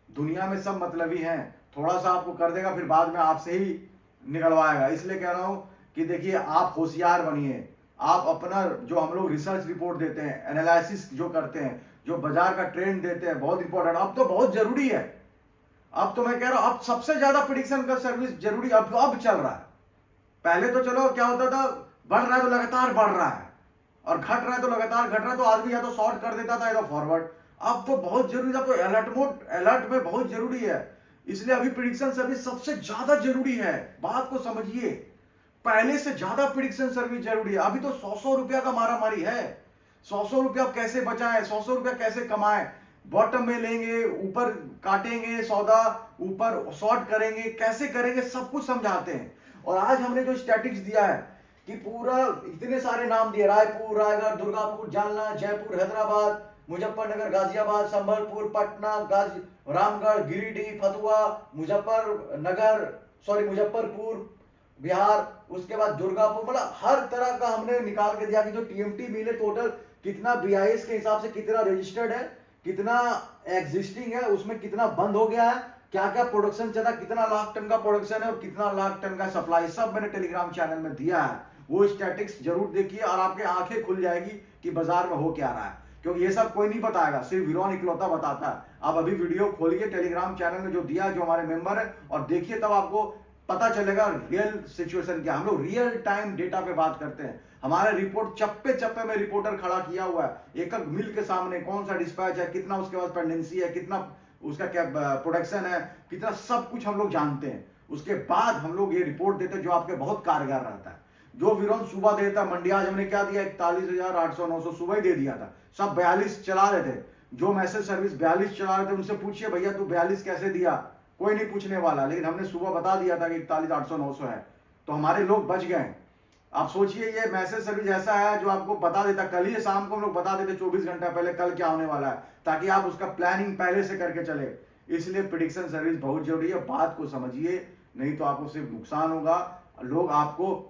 Speaker 1: दुनिया में, सब मतलबी हैं। थोड़ा सा आपको कर देगा फिर बाद में आपसे ही निकलवाएगा। इसलिए कह रहा हूं कि देखिए आप होशियार बनिए। आप अपना जो हम लोग रिसर्च रिपोर्ट देते हैं, एनालिसिस जो करते हैं, जो बाजार का ट्रेंड देते हैं, बहुत इंपॉर्टेंट, अब तो बहुत जरूरी है। अब तो मैं कह रहा हूं अब सबसे ज्यादा प्रेडिक्शन का सर्विस जरूरी अब चल रहा है। पहले तो चलो क्या होता था, बढ़ रहा है तो लगातार बढ़ रहा है, और घट रहा है तो लगातार घट रहा है, तो आदमी या तो शॉर्ट कर देता था या तो फॉरवर्ड। अब तो बहुत जरूरी है, तो अलर्ट में बहुत जरूरी है। इसलिए अभी प्रेडिक्शन सर्विस सबसे ज्यादा जरूरी है। बात को समझिए, पहले से ज्यादा प्रेडिक्शन सर्विस जरूरी है। अभी तो 100 रुपया का मारा मारी है। 100 रुपया कैसे बचाएं, 100 रुपया कैसे कमाएं, बॉटम में लेंगे, ऊपर काटेंगे सौदा, ऊपर शॉर्ट करेंगे, कैसे करेंगे, सब कुछ समझाते हैं। और आज हमने जो स्टैटिक्स दिया है कि पूरा इतने सारे नाम दिए, रायपुर, रायगढ़, दुर्गापुर, जालना, जयपुर, हैदराबाद, मुजफ्फरनगर, गाजियाबाद, संबलपुर, पटना, रामगढ़, गिरिडीह, फतुहा, मुजफ्फरपुर, बिहार, उसके बाद दुर्गापुर, मतलब हर तरह का हमने निकाल के दिया कि जो टीएमटी मिले टोटल कितना, BIS के हिसाब से कितना रजिस्टर्ड है, कितना एग्जिस्टिंग है, उसमें कितना बंद हो गया है, क्या क्या प्रोडक्शन चला, कितना लाख टन का प्रोडक्शन है और कितना लाख टन का सप्लाई, सब मैंने टेलीग्राम चैनल में दिया है। वो स्टैटिक्स जरूर देखिए और आपके आंखें खुल जाएगी कि बाजार में हो क्या रहा है, क्योंकि ये सब कोई नहीं बताएगा, सिर्फ वीरॉन इकलौता बताता है। आप अभी वीडियो खोलिए टेलीग्राम चैनल में जो दिया है, जो हमारे मेंबर है, और देखिए, तब आपको पता चलेगा रियल सिचुएशन क्या। हम लोग रियल टाइम डेटा पे बात करते हैं। हमारा रिपोर्ट चप्पे चप्पे में रिपोर्टर खड़ा किया हुआ है, एक एक मिल के सामने कौन सा डिस्पैच है, कितना उसके पास पेंडेंसी है, कितना उसका क्या प्रोडक्शन है, कितना, सब कुछ हम लोग जानते हैं। उसके बाद हम लोग ये रिपोर्ट देते हैं जो आपके बहुत कारगर रहता है। जो वीरोन सुबह देता है, मंडी आज हमने क्या दिया, 41,800-900 सुबह ही दे दिया था, सब 42 चला रहे थे। जो मैसेज सर्विस 42 चला रहे थे उनसे पूछिए भैया तू 42 कैसे दिया, कोई नहीं पूछने वाला, लेकिन हमने सुबह बता दिया था कि 41,800-900 है, तो हमारे लोग बच गए। आप सोचिए, ये मैसेज सर्विस ऐसा है जो आपको बता देता, कल ही शाम को हम लोग बता देते 24 घंटा पहले कल क्या होने वाला है, ताकि आप उसका प्लानिंग पहले से करके चले। इसलिए प्रेडिक्शन सर्विस बहुत जरूरी है, बात को समझिए, नहीं तो आपको सिर्फ नुकसान होगा। लोग आपको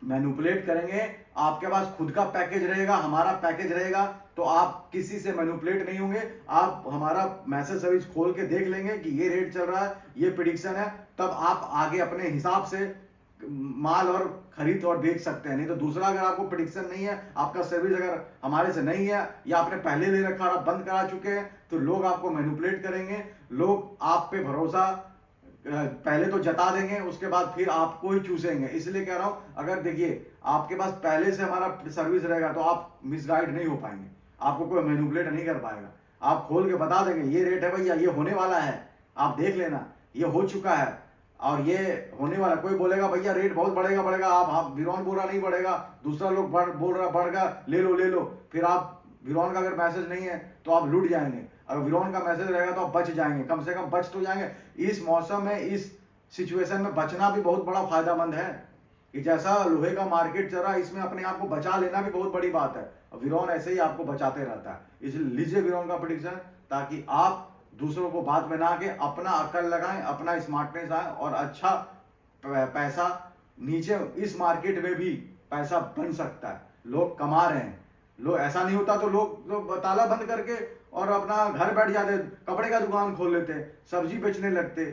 Speaker 1: मैनिपुलेट करेंगे। आपके पास खुद का पैकेज रहेगा, हमारा पैकेज रहेगा, तो आप किसी से मैनिपुलेट नहीं होंगे। आप हमारा मैसेज सर्विस खोल के देख लेंगे कि ये रेट चल रहा है, ये प्रेडिक्शन है, तब आप आगे अपने हिसाब से माल और खरीद और बेच सकते हैं। नहीं तो दूसरा, अगर आपको प्रेडिक्शन नहीं है, आपका सर्विस अगर हमारे से नहीं है, या आपने पहले ले रखा और आप बंद करा चुके हैं, तो लोग आपको मैनिपुलेट करेंगे। लोग आप पे भरोसा पहले तो जता देंगे, उसके बाद फिर आपको ही चूसेंगे। इसलिए कह रहा हूं, अगर देखिए आपके पास पहले से हमारा सर्विस रहेगा तो आप मिसगाइड नहीं हो पाएंगे, आपको कोई मैनिपुलेट नहीं कर पाएगा। आप खोल के बता देंगे ये रेट है भैया, ये होने वाला है, आप देख लेना, ये हो चुका है और ये होने वाला। कोई बोलेगा भैया रेट बहुत बढ़ेगा, आप वीरॉन बोल रहा नहीं बढ़ेगा, दूसरा लोग बोल रहा बढ़ेगा, ले लो, फिर आप वीरॉन का अगर मैसेज नहीं है तो आप लूट जाएंगे। अगर वीरॉन का मैसेज रहेगा तो आप बच जाएंगे, कम से कम बच तो जाएंगे। इस मौसम में, इस सिचुएशन में बचना भी बहुत बड़ा फायदामंद है, कि जैसा लोहे का मार्केट चल रहा है, इसमें अपने आप को बचा लेना भी बहुत बड़ी बात है। वीरॉन ऐसे ही आपको बचाते रहता है। इसलिए लीजिए वीरॉन का प्रेडिक्शन, ताकि आप दूसरों को बात में ना आके अपना अकल लगाएं, अपना स्मार्टनेस आए और अच्छा पैसा नीचे इस मार्केट में भी पैसा बन सकता है। लोग कमा रहे हैं, लोग ऐसा नहीं होता तो लोग तो ताला बंद करके और अपना घर बैठ जाते, कपड़े का दुकान खोल लेते, सब्जी बेचने लगते,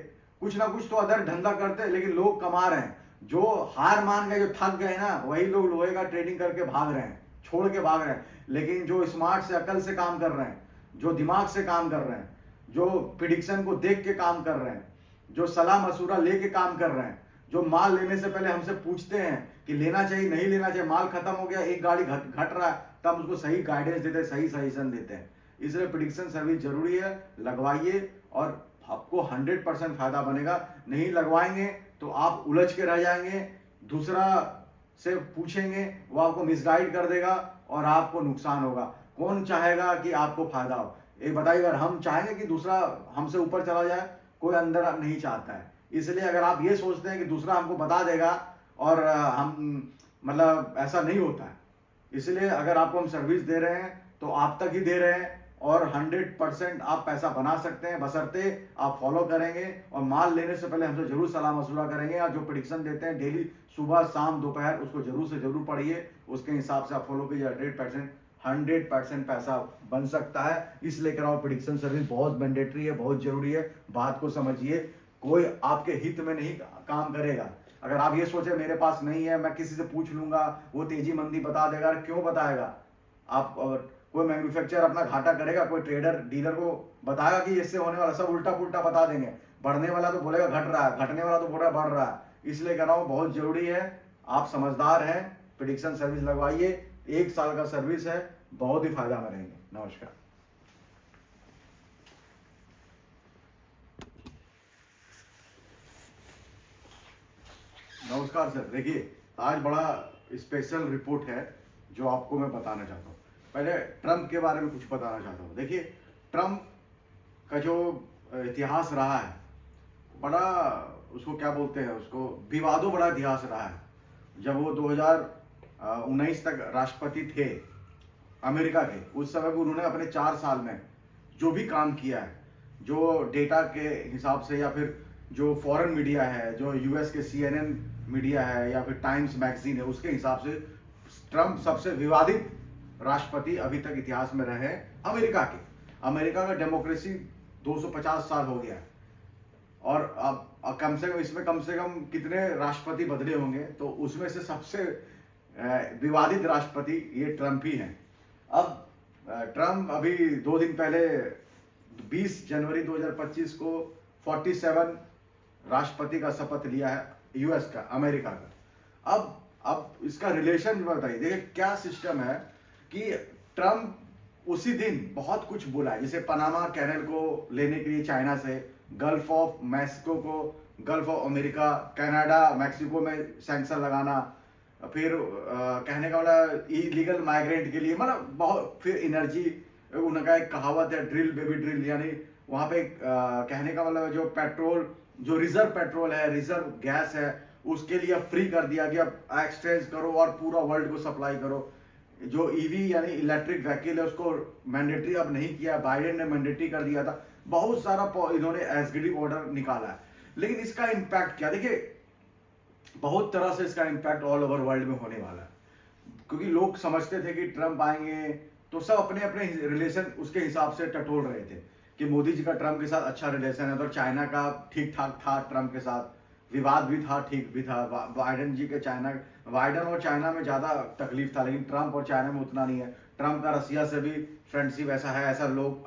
Speaker 1: कुछ ना कुछ तो अदर धंधा करते, लेकिन लोग कमा रहे हैं। जो हार मान गए, जो थक गए ना, वही लोग लोहे का ट्रेडिंग करके भाग रहे हैं, छोड़ के भाग रहे हैं। लेकिन जो स्मार्ट से, अकल से काम कर रहे हैं, जो दिमाग से काम कर रहे हैं, जो प्रिडिक्शन को देख के काम कर रहे हैं, जो सलाह मशूरा लेके काम कर रहे हैं, जो माल लेने से पहले हमसे पूछते हैं कि लेना चाहिए नहीं लेना चाहिए, माल खत्म हो गया, एक गाड़ी घट रहा है, तब उसको सही गाइडेंस देते हैं, सही सजेशन देते हैं। इसलिए प्रिडिक्शन सर्विस जरूरी है, लगवाइए और आपको 100% फायदा बनेगा। नहीं लगवाएंगे तो आप उलझ के रह जाएंगे, दूसरा से पूछेंगे, वो आपको मिसगाइड कर देगा और आपको नुकसान होगा। कौन चाहेगा कि आपको फायदा हो? ये बताइए, अगर हम चाहेंगे कि दूसरा हमसे ऊपर चला जाए, कोई अंदर नहीं चाहता है। इसलिए अगर आप ये सोचते हैं कि दूसरा हमको बता देगा और हम, मतलब ऐसा नहीं होता है। इसलिए अगर आपको हम सर्विस दे रहे हैं तो आप तक ही दे रहे हैं और 100% आप पैसा बना सकते हैं, बशर्ते आप फॉलो करेंगे और माल लेने से पहले हमसे जरूर सलाह मशवरा करेंगे। और जो प्रेडिक्शन देते हैं डेली, सुबह शाम दोपहर, उसको जरूर से जरूर पढ़िए, उसके हिसाब से आप फॉलो कीजिए। 100% पैसा बन सकता है। इसलिए कह रहा हूँ, प्रेडिक्शन सर्विस बहुत मैंडेटरी है, बहुत जरूरी है। बात को समझिए, कोई आपके हित में नहीं काम करेगा। अगर आप ये सोचे मेरे पास नहीं है, मैं किसी से पूछ लूंगा, वो तेजी मंदी बता देगा, क्यों बताएगा? आप कोई मैन्युफैक्चरर अपना घाटा करेगा, कोई ट्रेडर डीलर को बताएगा कि इससे होने वाला, सब उल्टा पुल्टा बता देंगे। बढ़ने वाला तो बोलेगा घट रहा है, घटने वाला तो बोल रहा बढ़ रहा है। इसलिए कह रहा हूँ, बहुत जरूरी है, आप समझदार हैं, प्रेडिक्शन सर्विस लगवाइए। 1 साल का सर्विस है, बहुत ही फायदा में रहेंगे। नमस्कार। नमस्कार सर, देखिए आज बड़ा स्पेशल रिपोर्ट है जो आपको मैं बताना चाहता हूँ। पहले ट्रम्प के बारे में कुछ बताना चाहता हूँ। देखिए, ट्रम्प का जो इतिहास रहा है, बड़ा, उसको क्या बोलते हैं, उसको विवादों बड़ा इतिहास रहा है। जब वो 2019 तक राष्ट्रपति थे अमेरिका के, उस समय भी उन्होंने अपने 4 साल में जो भी काम किया है, जो डेटा के हिसाब से, या फिर जो फॉरेन मीडिया है, जो यूएस के CNN मीडिया है, या फिर टाइम्स मैगजीन है, उसके हिसाब से ट्रम्प सबसे विवादित राष्ट्रपति अभी तक इतिहास में रहे अमेरिका के। अमेरिका का डेमोक्रेसी 250 साल हो गया है, और अब कम से कम कितने राष्ट्रपति बदले होंगे, तो उसमें से सबसे विवादित राष्ट्रपति ये ट्रम्प ही हैं। अब ट्रम्प अभी 2 दिन पहले 20 जनवरी 2025 को 47 राष्ट्रपति का शपथ लिया है, यूएस का, अमेरिका का। अब इसका रिलेशन बताइए, देखिए क्या सिस्टम है कि ट्रम्प उसी दिन बहुत कुछ बोला है, जैसे पनामा कैनल को लेने के लिए चाइना से, गल्फ ऑफ मैक्सिको को, gulf of America, Canada, Mexico में सैंक्शन लगाना, फिर कहने का वाला इलीगल माइग्रेंट के लिए, मतलब बहुत, फिर एनर्जी, उनका एक कहावत है ड्रिल बेबी ड्रिल, यानी वहाँ पे कहने का मतलब जो पेट्रोल, जो रिजर्व पेट्रोल है, रिजर्व गैस है, उसके लिए फ्री कर दिया गया, एक्सचेंज करो और पूरा वर्ल्ड को सप्लाई करो। जो ईवी यानी इलेक्ट्रिक व्हीकल है उसको मैंडेटरी अब नहीं किया, बाइडेन ने मैंडेटरी कर दिया था। बहुत सारा इन्होंने एग्जीक्यूटिव ऑर्डर निकाला है, लेकिन इसका इम्पैक्ट क्या, देखिए बहुत तरह से इसका इम्पैक्ट ऑल ओवर वर्ल्ड में होने वाला है, क्योंकि लोग समझते थे कि ट्रम्प आएंगे तो सब अपने अपने रिलेशन उसके हिसाब से टटोल रहे थे कि मोदी जी का ट्रम्प के साथ अच्छा रिलेशन है, तो चाइना का ठीक ठाक था, ट्रम्प के साथ विवाद भी था, ठीक भी था, बाइडेन जी के बाइडेन और चाइना में ज़्यादा तकलीफ था, लेकिन ट्रम्प और चाइना में उतना नहीं है। ट्रम्प का रसिया से भी फ्रेंडशिप ऐसा है, ऐसा लोग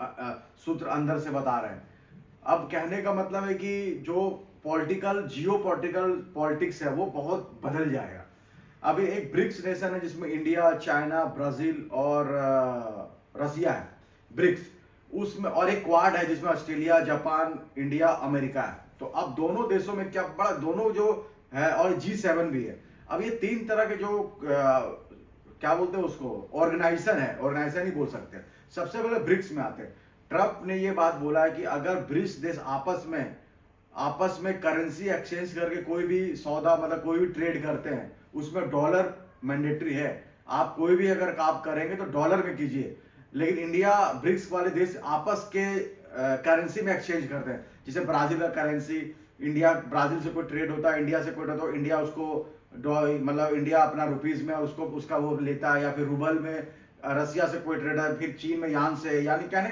Speaker 1: सूत्र अंदर से बता रहे हैं। अब कहने का मतलब है कि जो पॉलिटिक्स है वो बहुत बदल जाएगा। अभी एक ब्रिक्स नेशन है जिसमें इंडिया, चाइना, ब्राजील और रसिया है, ब्रिक्स, उसमें, और एक क्वाड है जिसमें ऑस्ट्रेलिया, जापान, इंडिया, अमेरिका है। तो अब दोनों देशों में क्या बड़ा, दोनों जो है, और G7 भी है। अब ये 3 तरह के जो क्या बोलते हैं उसको, ऑर्गेनाइजेशन ही बोल सकते हैं। सबसे पहले ब्रिक्स में आते हैं। ट्रम्प ने ये बात बोला है कि अगर ब्रिक्स देश आपस में करेंसी एक्सचेंज करके कोई भी सौदा, मतलब कोई भी ट्रेड करते हैं, उसमें डॉलर मैंडेटरी है। आप कोई भी अगर काम करेंगे तो डॉलर में कीजिए, लेकिन इंडिया, ब्रिक्स वाले देश आपस के करेंसी में एक्सचेंज करते हैं। जैसे ब्राजील का करेंसी, ब्राजील से कोई ट्रेड होता है, इंडिया से कोई, तो इंडिया उसको मतलब इंडिया अपना रुपीज में उसका वो लेता है, या फिर रूबल में रसिया से कोई ट्रेड है, फिर चीन में यान से, यानी कहने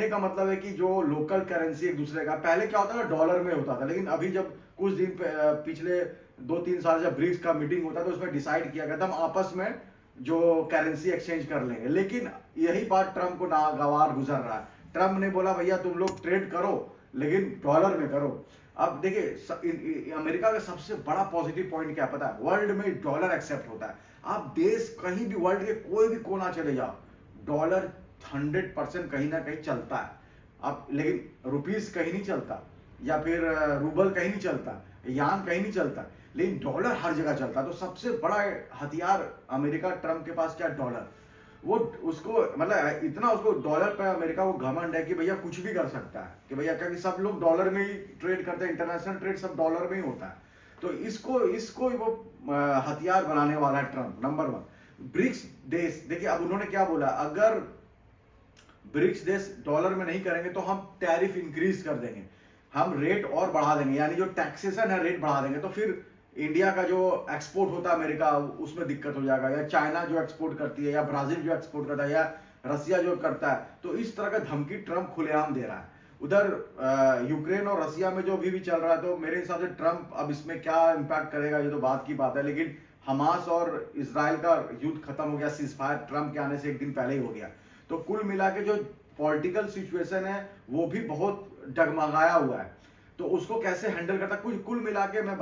Speaker 1: का मतलब है कि जो लोकल करेंसी एक दूसरे का, पहले क्या होता था, डॉलर में होता था, लेकिन अभी जब कुछ दिन पिछले 2-3 साल जब ब्रिक्स का मीटिंग होता है तो उसमें डिसाइड किया गया था हम आपस में जो करेंसी एक्सचेंज कर लेंगे। लेकिन यही बात ट्रम्प को नागवार गुजर रहा है। ट्रम्प ने बोला भैया तुम लोग ट्रेड करो लेकिन डॉलर में करो। अब देखिए अमेरिका का सबसे बड़ा पॉजिटिव पॉइंट क्या पता है, वर्ल्ड में डॉलर एक्सेप्ट होता है। आप देश कहीं भी, वर्ल्ड के कोई भी कोना चले जाओ, डॉलर 100% कहीं ना कहीं चलता है। अब लेकिन रुपीस कहीं नहीं चलता, या फिर रूबल कहीं नहीं चलता, यान कहीं नहीं चलता, लेकिन डॉलर हर जगह चलता है। तो सबसे बड़ा हथियार अमेरिका, ट्रम्प के पास क्या, डॉलर। वो उसको मतलब इतना उसको डॉलर पे अमेरिका को घमंड है कि भैया कुछ भी कर सकता है, कि भैया क्योंकि सब लोग डॉलर में ही ट्रेड करते हैं, इंटरनेशनल ट्रेड सब डॉलर में ही होता है। तो इसको वो हथियार बनाने वाला है ट्रम्प, नंबर 1। ब्रिक्स देश, देखिए अब उन्होंने क्या बोला, अगर ब्रिक्स देश डॉलर में नहीं करेंगे तो हम टैरिफ इंक्रीज कर देंगे, हम रेट और बढ़ा देंगे, यानी जो टैक्सेशन है रेट बढ़ा देंगे। तो फिर इंडिया का जो एक्सपोर्ट होता है अमेरिका, उसमें दिक्कत हो जाएगा, या चाइना जो एक्सपोर्ट करती है, या ब्राजील जो एक्सपोर्ट करता है, या रसिया जो करता है। तो इस तरह का धमकी ट्रम्प खुलेआम दे रहा है। उधर यूक्रेन और रसिया में जो भी चल रहा है, तो मेरे हिसाब से ट्रम्प अब इसमें क्या इम्पैक्ट करेगा ये तो बात की बात है। लेकिन हमास और इजराइल का युद्ध खत्म हो गया, सीजफायर ट्रम्प के आने से 1 दिन पहले ही हो गया। तो कुल मिला के जो पॉलिटिकल सिचुएशन है वो भी बहुत डगमगाया हुआ है। तो उसको कैसे हैंडल करता, कुल मिला के मैं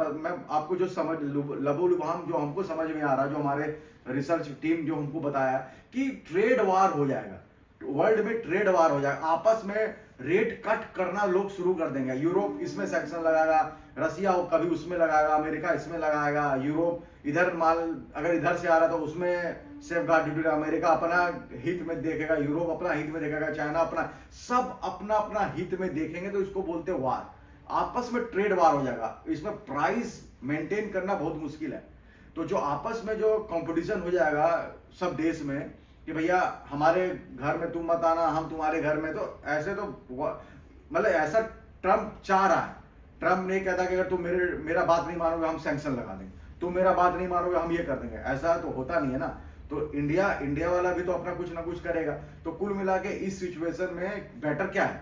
Speaker 1: आपको जो समझ लबोलुभाम जो हमको समझ में आ रहा, जो हमारे रिसर्च टीम जो हमको बताया कि ट्रेड वार हो जाएगा, वर्ल्ड में ट्रेड वार हो जाएगा, आपस में रेट कट करना लोग शुरू कर देंगे। यूरोप इसमें सेक्शन लगाएगा, रसिया कभी उसमें लगाएगा, अमेरिका इसमें लगाएगा, यूरोप इधर माल अगर इधर से आ रहा तो उसमें सेफ गार्ड ड्यूटी, अमेरिका अपना हित में देखेगा, यूरोप अपना हित में देखेगा, चाइना अपना, सब अपना अपना हित में देखेंगे। तो इसको बोलते हैं वार, आपस में ट्रेड वार हो जाएगा। इसमें प्राइस मेंटेन करना बहुत मुश्किल है। तो जो आपस में जो कंपटीशन हो जाएगा सब देश में कि भैया हमारे घर में तुम मत आना, हम तुम्हारे घर में, तो ऐसे तो मतलब ऐसा ट्रम्प चाह रहा है। ट्रम्प नहीं कहता कि अगर तुम मेरा बात नहीं मानोगे हम सैंक्शन लगा देंगे, तुम मेरा बात नहीं मानोगे हम ये कर देंगे, ऐसा तो होता नहीं है ना। तो इंडिया वाला भी तो अपना कुछ ना कुछ करेगा। तो कुल मिला के इस सिचुएशन में बेटर क्या है,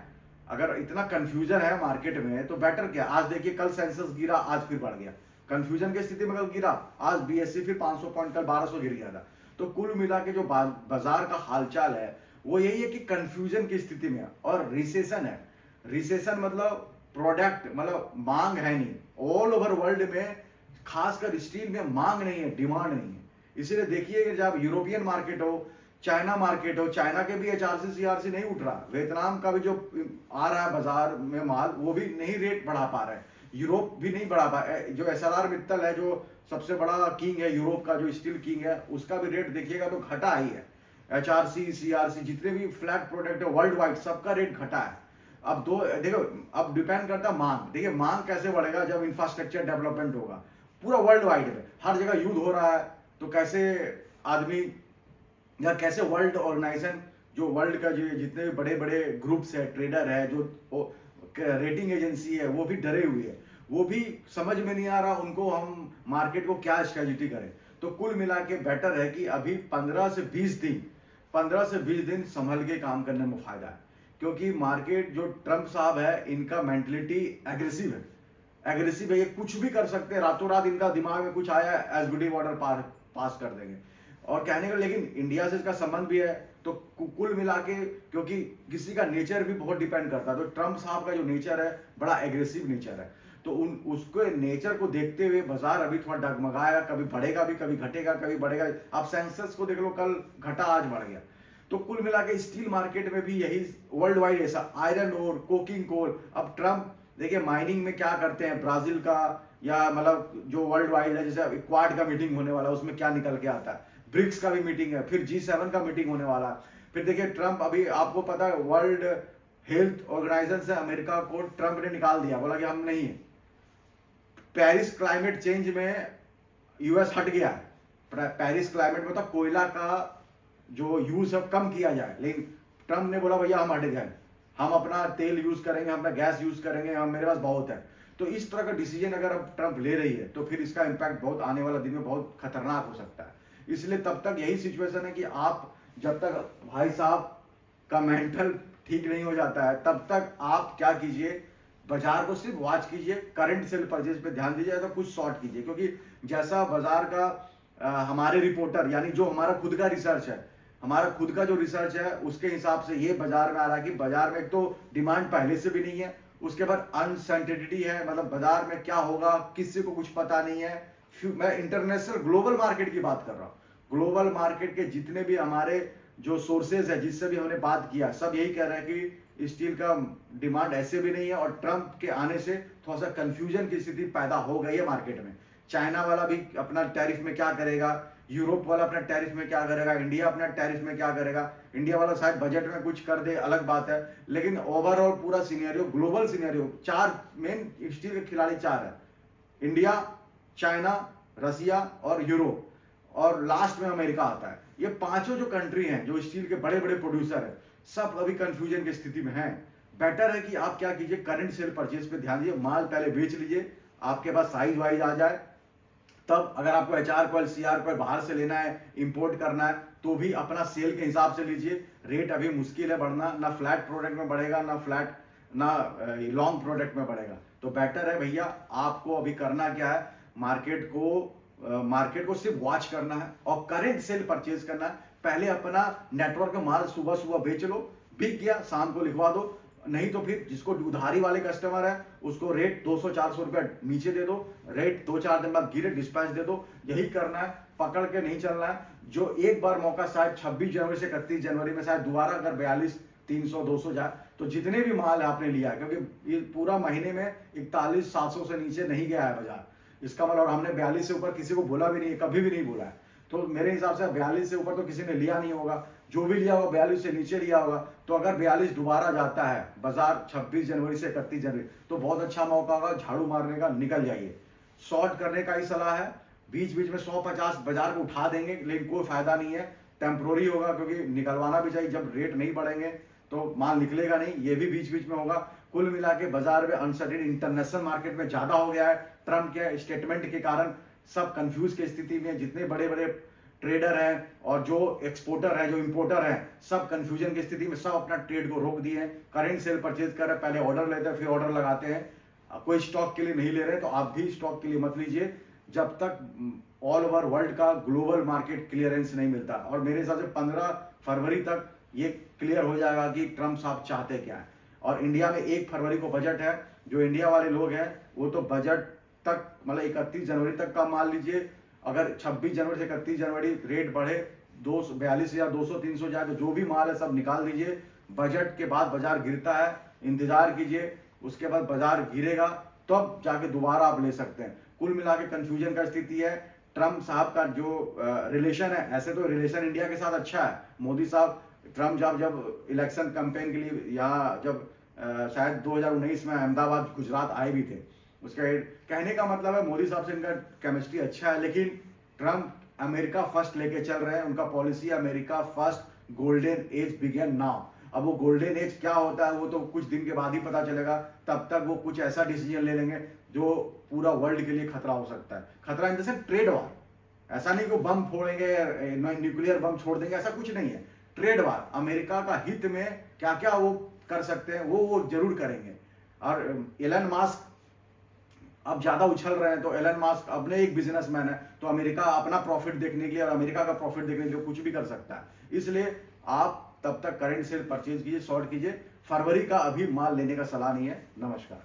Speaker 1: अगर इतना कंफ्यूजन है मार्केट में तो बेटर क्या। आज देखिए कल सेंसेक्स गिरा, आज फिर बढ़ गया, कंफ्यूजन की स्थिति में कल गिरा, आज बीएससी फिर 500 पॉइंट, कल 1200 गिर गया था। तो कुल मिला के जो बाजार का हालचाल है वो यही है कि कंफ्यूजन की स्थिति में, और रिसेशन है। रिसेशन मतलब प्रोडक्ट, मतलब मांग है नहीं, ऑल ओवर वर्ल्ड में खासकर स्टील में मांग नहीं है, डिमांड नहीं है। इसीलिए देखिए कि जब यूरोपियन मार्केट हो, चाइना मार्केट हो, चाइना के भी एचआरसी सीआरसी नहीं उठ रहा, वियतनाम का भी जो आ रहा है बाजार में माल वो भी नहीं रेट बढ़ा पा रहे हैं, यूरोप भी नहीं बढ़ा पा रहा। जो एसआरआर मित्तल है जो सबसे बड़ा किंग है यूरोप का, जो स्टील किंग है, उसका भी रेट देखिएगा तो घटा ही है। एचआरसी सीआरसी जितने भी फ्लैट प्रोडक्ट है वर्ल्ड वाइड सबका रेट घटा है। अब देखो, अब डिपेंड करता है मांग। देखिए मांग कैसे बढ़ेगा, जब इंफ्रास्ट्रक्चर डेवलपमेंट होगा पूरा वर्ल्ड वाइड में, हर जगह युद्ध हो रहा है, तो कैसे आदमी या कैसे वर्ल्ड ऑर्गेनाइजेशन, जो वर्ल्ड का जो जितने भी बड़े बड़े ग्रुप्स है, ट्रेडर है, जो रेटिंग एजेंसी है, वो भी डरे हुए है, वो भी समझ में नहीं आ रहा उनको हम मार्केट को क्या स्ट्रेटजी करें। तो कुल मिला के बेटर है कि अभी 15 से 20 दिन संभल के काम करने में फायदा है, क्योंकि मार्केट जो ट्रंप साहब है इनका मेंटलिटी एग्रेसिव है, ये कुछ भी कर सकते हैं, रातों रात इनका दिमाग में कुछ आया एग्जीक्यूटिव ऑर्डर पास कर देंगे। और कहने का लेकिन इंडिया से इसका संबंध भी है, तो कुल मिला के, क्योंकि किसी का नेचर भी बहुत डिपेंड करता है, तो ट्रंप साहब का जो नेचर है बड़ा एग्रेसिव नेचर है, तो उसके नेचर को देखते हुए बाजार अभी थोड़ा डगमगाएगा, कभी बढ़ेगा भी, कभी घटेगा, कभी बढ़ेगा। आप सेंसेक्स को देख लो, कल घटा आज बढ़ गया। तो कुल मिला के स्टील मार्केट में भी यही वर्ल्ड वाइड ऐसा, आयरन ओर, कोकिंग कोल। अब ट्रंप देखिए माइनिंग में क्या करते हैं, ब्राजील का या मतलब जो वर्ल्ड वाइड है, जैसे क्वाड का मीटिंग होने वाला है उसमें क्या निकल के आता है, ब्रिक्स का भी मीटिंग है, फिर G7 का मीटिंग होने वाला है। फिर देखिए ट्रंप, अभी आपको पता है वर्ल्ड हेल्थ ऑर्गेनाइजेशन से अमेरिका को ट्रंप ने निकाल दिया, बोला कि हम नहीं है। पेरिस क्लाइमेट चेंज में यूएस हट गया है। पेरिस क्लाइमेट में तो कोयला का जो यूज है कम किया जाए, लेकिन ट्रंप ने बोला भैया हम हट गए, हम अपना तेल यूज करेंगे, हम अपना गैस यूज करेंगे, हम मेरे पास बहुत है। तो इस तरह का डिसीजन अगर अब ट्रंप ले रही है तो फिर इसका इंपैक्ट बहुत आने वाला दिन में बहुत खतरनाक हो सकता है। इसलिए तब तक यही सिचुएशन है कि आप जब तक भाई साहब का मेंटल ठीक नहीं हो जाता है तब तक आप क्या कीजिए, बाजार को सिर्फ वॉच कीजिए, करंट सेल परचेज पे ध्यान दीजिए, तो कुछ शॉर्ट कीजिए, क्योंकि जैसा बाजार का हमारे रिपोर्टर यानी जो हमारा खुद का रिसर्च है, हमारा खुद का जो रिसर्च है उसके हिसाब से ये बाजार में आ रहा है कि बाजार में एक तो डिमांड पहले से भी नहीं है, उसके बाद अनसर्टेनिटी है, मतलब बाजार में क्या होगा किसी को कुछ पता नहीं है। मैं इंटरनेशनल ग्लोबल मार्केट की बात कर रहा हूँ, ग्लोबल मार्केट के जितने भी हमारे जो सोर्सेज है जिससे भी हमने बात किया, सब यही कह रहे हैं कि स्टील का डिमांड ऐसे भी नहीं है, और ट्रंप के आने से थोड़ा सा कंफ्यूजन की स्थिति पैदा हो गई है मार्केट में। चाइना वाला भी अपना टैरिफ में क्या करेगा, यूरोप वाला अपना टैरिफ में क्या करेगा, इंडिया अपना टैरिफ में क्या करेगा। इंडिया वाला शायद बजट में कुछ कर दे, अलग बात है, लेकिन ओवरऑल पूरा सिनेरियो, ग्लोबल सिनेरियो, चार मेन स्टील के खिलाड़ी चार है, इंडिया, चाइना, रसिया और यूरोप, और लास्ट में अमेरिका आता है। ये पांचों जो कंट्री हैं जो स्टील के बड़े बड़े प्रोड्यूसर हैं, सब अभी कंफ्यूजन की स्थिति में हैं। बेटर है कि आप क्या कीजिए, करंट सेल परचेज पे ध्यान दीजिए, माल पहले बेच लीजिए, आपके पास साइज वाइज आ जाए, तब अगर आपको HR कॉइल, CR कॉइल बाहर से लेना है, इंपोर्ट करना है, तो भी अपना सेल के हिसाब से लीजिए। रेट अभी मुश्किल है बढ़ना, ना फ्लैट प्रोडक्ट में बढ़ेगा, ना लॉन्ग प्रोडक्ट में बढ़ेगा। तो बेटर है भैया, आपको अभी करना क्या है, मार्केट को सिर्फ वॉच करना है और करेंट सेल परचेज करना है। पहले अपना नेटवर्क में माल सुबह सुबह बेच लो, बिक गया शाम को लिखवा दो, नहीं तो फिर जिसको उधारी वाले कस्टमर है उसको रेट 200-400 रुपये नीचे दे दो, रेट 2-4 दिन बाद गिरे डिस्पैच दे दो। यही करना है, पकड़ के नहीं चलना है। जो एक बार मौका शायद 26 जनवरी से 31 जनवरी में शायद दोबारा अगर 42-300-200 जाए, तो जितने भी माल आपने लिया है, क्योंकि ये पूरा महीने में 41,700 से नीचे नहीं गया है बाजार, इसका मतलब, और हमने 42 से ऊपर किसी को बोला भी नहीं है, कभी भी नहीं बोला है। तो मेरे हिसाब से 42 से ऊपर तो किसी ने लिया नहीं होगा, जो भी लिया होगा 42 से नीचे लिया होगा। तो अगर 42 दोबारा जाता है बाजार 26 जनवरी से 31 जनवरी, तो बहुत अच्छा मौका होगा झाड़ू मारने का, निकल जाइए। शॉर्ट करने का ही सलाह है, बीच बीच में 100-50 बाजार को उठा देंगे, लेकिन कोई फायदा नहीं है, टेम्प्रोरी होगा, क्योंकि निकलवाना भी चाहिए। जब रेट नहीं बढ़ेंगे तो माल निकलेगा नहीं, ये भी बीच बीच में होगा। कुल मिला के बाजार में अनसर्टेन इंटरनेशनल मार्केट में ज्यादा हो गया है, ट्रम्प के स्टेटमेंट के कारण सब कंफ्यूज की स्थिति में। जितने बड़े बड़े ट्रेडर हैं और जो एक्सपोर्टर हैं, जो इंपोर्टर हैं, सब कंफ्यूजन की स्थिति में सब अपना ट्रेड को रोक दिए हैं। करेंट सेल परचेज कर रहे हैं, पहले ऑर्डर लेते हैं फिर ऑर्डर लगाते हैं। कोई स्टॉक के लिए नहीं ले रहे तो आप भी स्टॉक के लिए मत लीजिए जब तक ऑल ओवर वर्ल्ड का ग्लोबल मार्केट क्लियरेंस नहीं मिलता। और मेरे हिसाब से 15 फरवरी तक ये क्लियर हो जाएगा कि ट्रम्प साहब चाहते क्या है। और इंडिया में 1 फरवरी को बजट है। जो इंडिया वाले लोग हैं वो तो बजट तक मतलब 31 जनवरी तक का मान लीजिए, अगर 26 जनवरी से 31 जनवरी रेट बढ़े 42,200 300 जाए तो जो भी माल है सब निकाल दीजिए। बजट के बाद बाजार गिरता है, इंतजार कीजिए, उसके बाद बाजार गिरेगा तब जाके दोबारा आप ले सकते हैं। कुल मिला के कन्फ्यूजन का स्थिति है। ट्रम्प साहब का जो रिलेशन है, ऐसे तो रिलेशन इंडिया के साथ अच्छा है। मोदी साहब ट्रम्प जब इलेक्शन कैंपेन के लिए यहाँ जब शायद 2019 में अहमदाबाद गुजरात आए भी थे, उसका कहने का मतलब है मोदी साहब से इनका केमिस्ट्री अच्छा है। लेकिन ट्रम्प अमेरिका फर्स्ट लेके चल रहे हैं, उनका policy America first, golden age begin now. अब वो गोल्डन एज क्या होता है वो तो कुछ दिन के बाद ही पता चलेगा। तब तक वो कुछ ऐसा डिसीजन ले लेंगे जो पूरा वर्ल्ड के लिए खतरा हो सकता है। खतरा in the sense trade war, ऐसा नहीं कि बम फोड़ेंगे, न्यूक्लियर बम छोड़ देंगे, ऐसा कुछ नहीं है। ट्रेड वार, अमेरिका का हित में क्या क्या वो कर सकते हैं वो जरूर करेंगे। और एलन मास्क अब ज्यादा उछल रहे हैं तो एलन मास्क अपने एक बिजनेसमैन है तो अमेरिका अपना प्रॉफिट देखने के लिए और अमेरिका का प्रॉफिट देखने के लिए कुछ भी कर सकता है। इसलिए आप तब तक करंट सेल परचेज कीजिए, शॉर्ट कीजिए। फरवरी का अभी माल लेने का सलाह नहीं है। नमस्कार।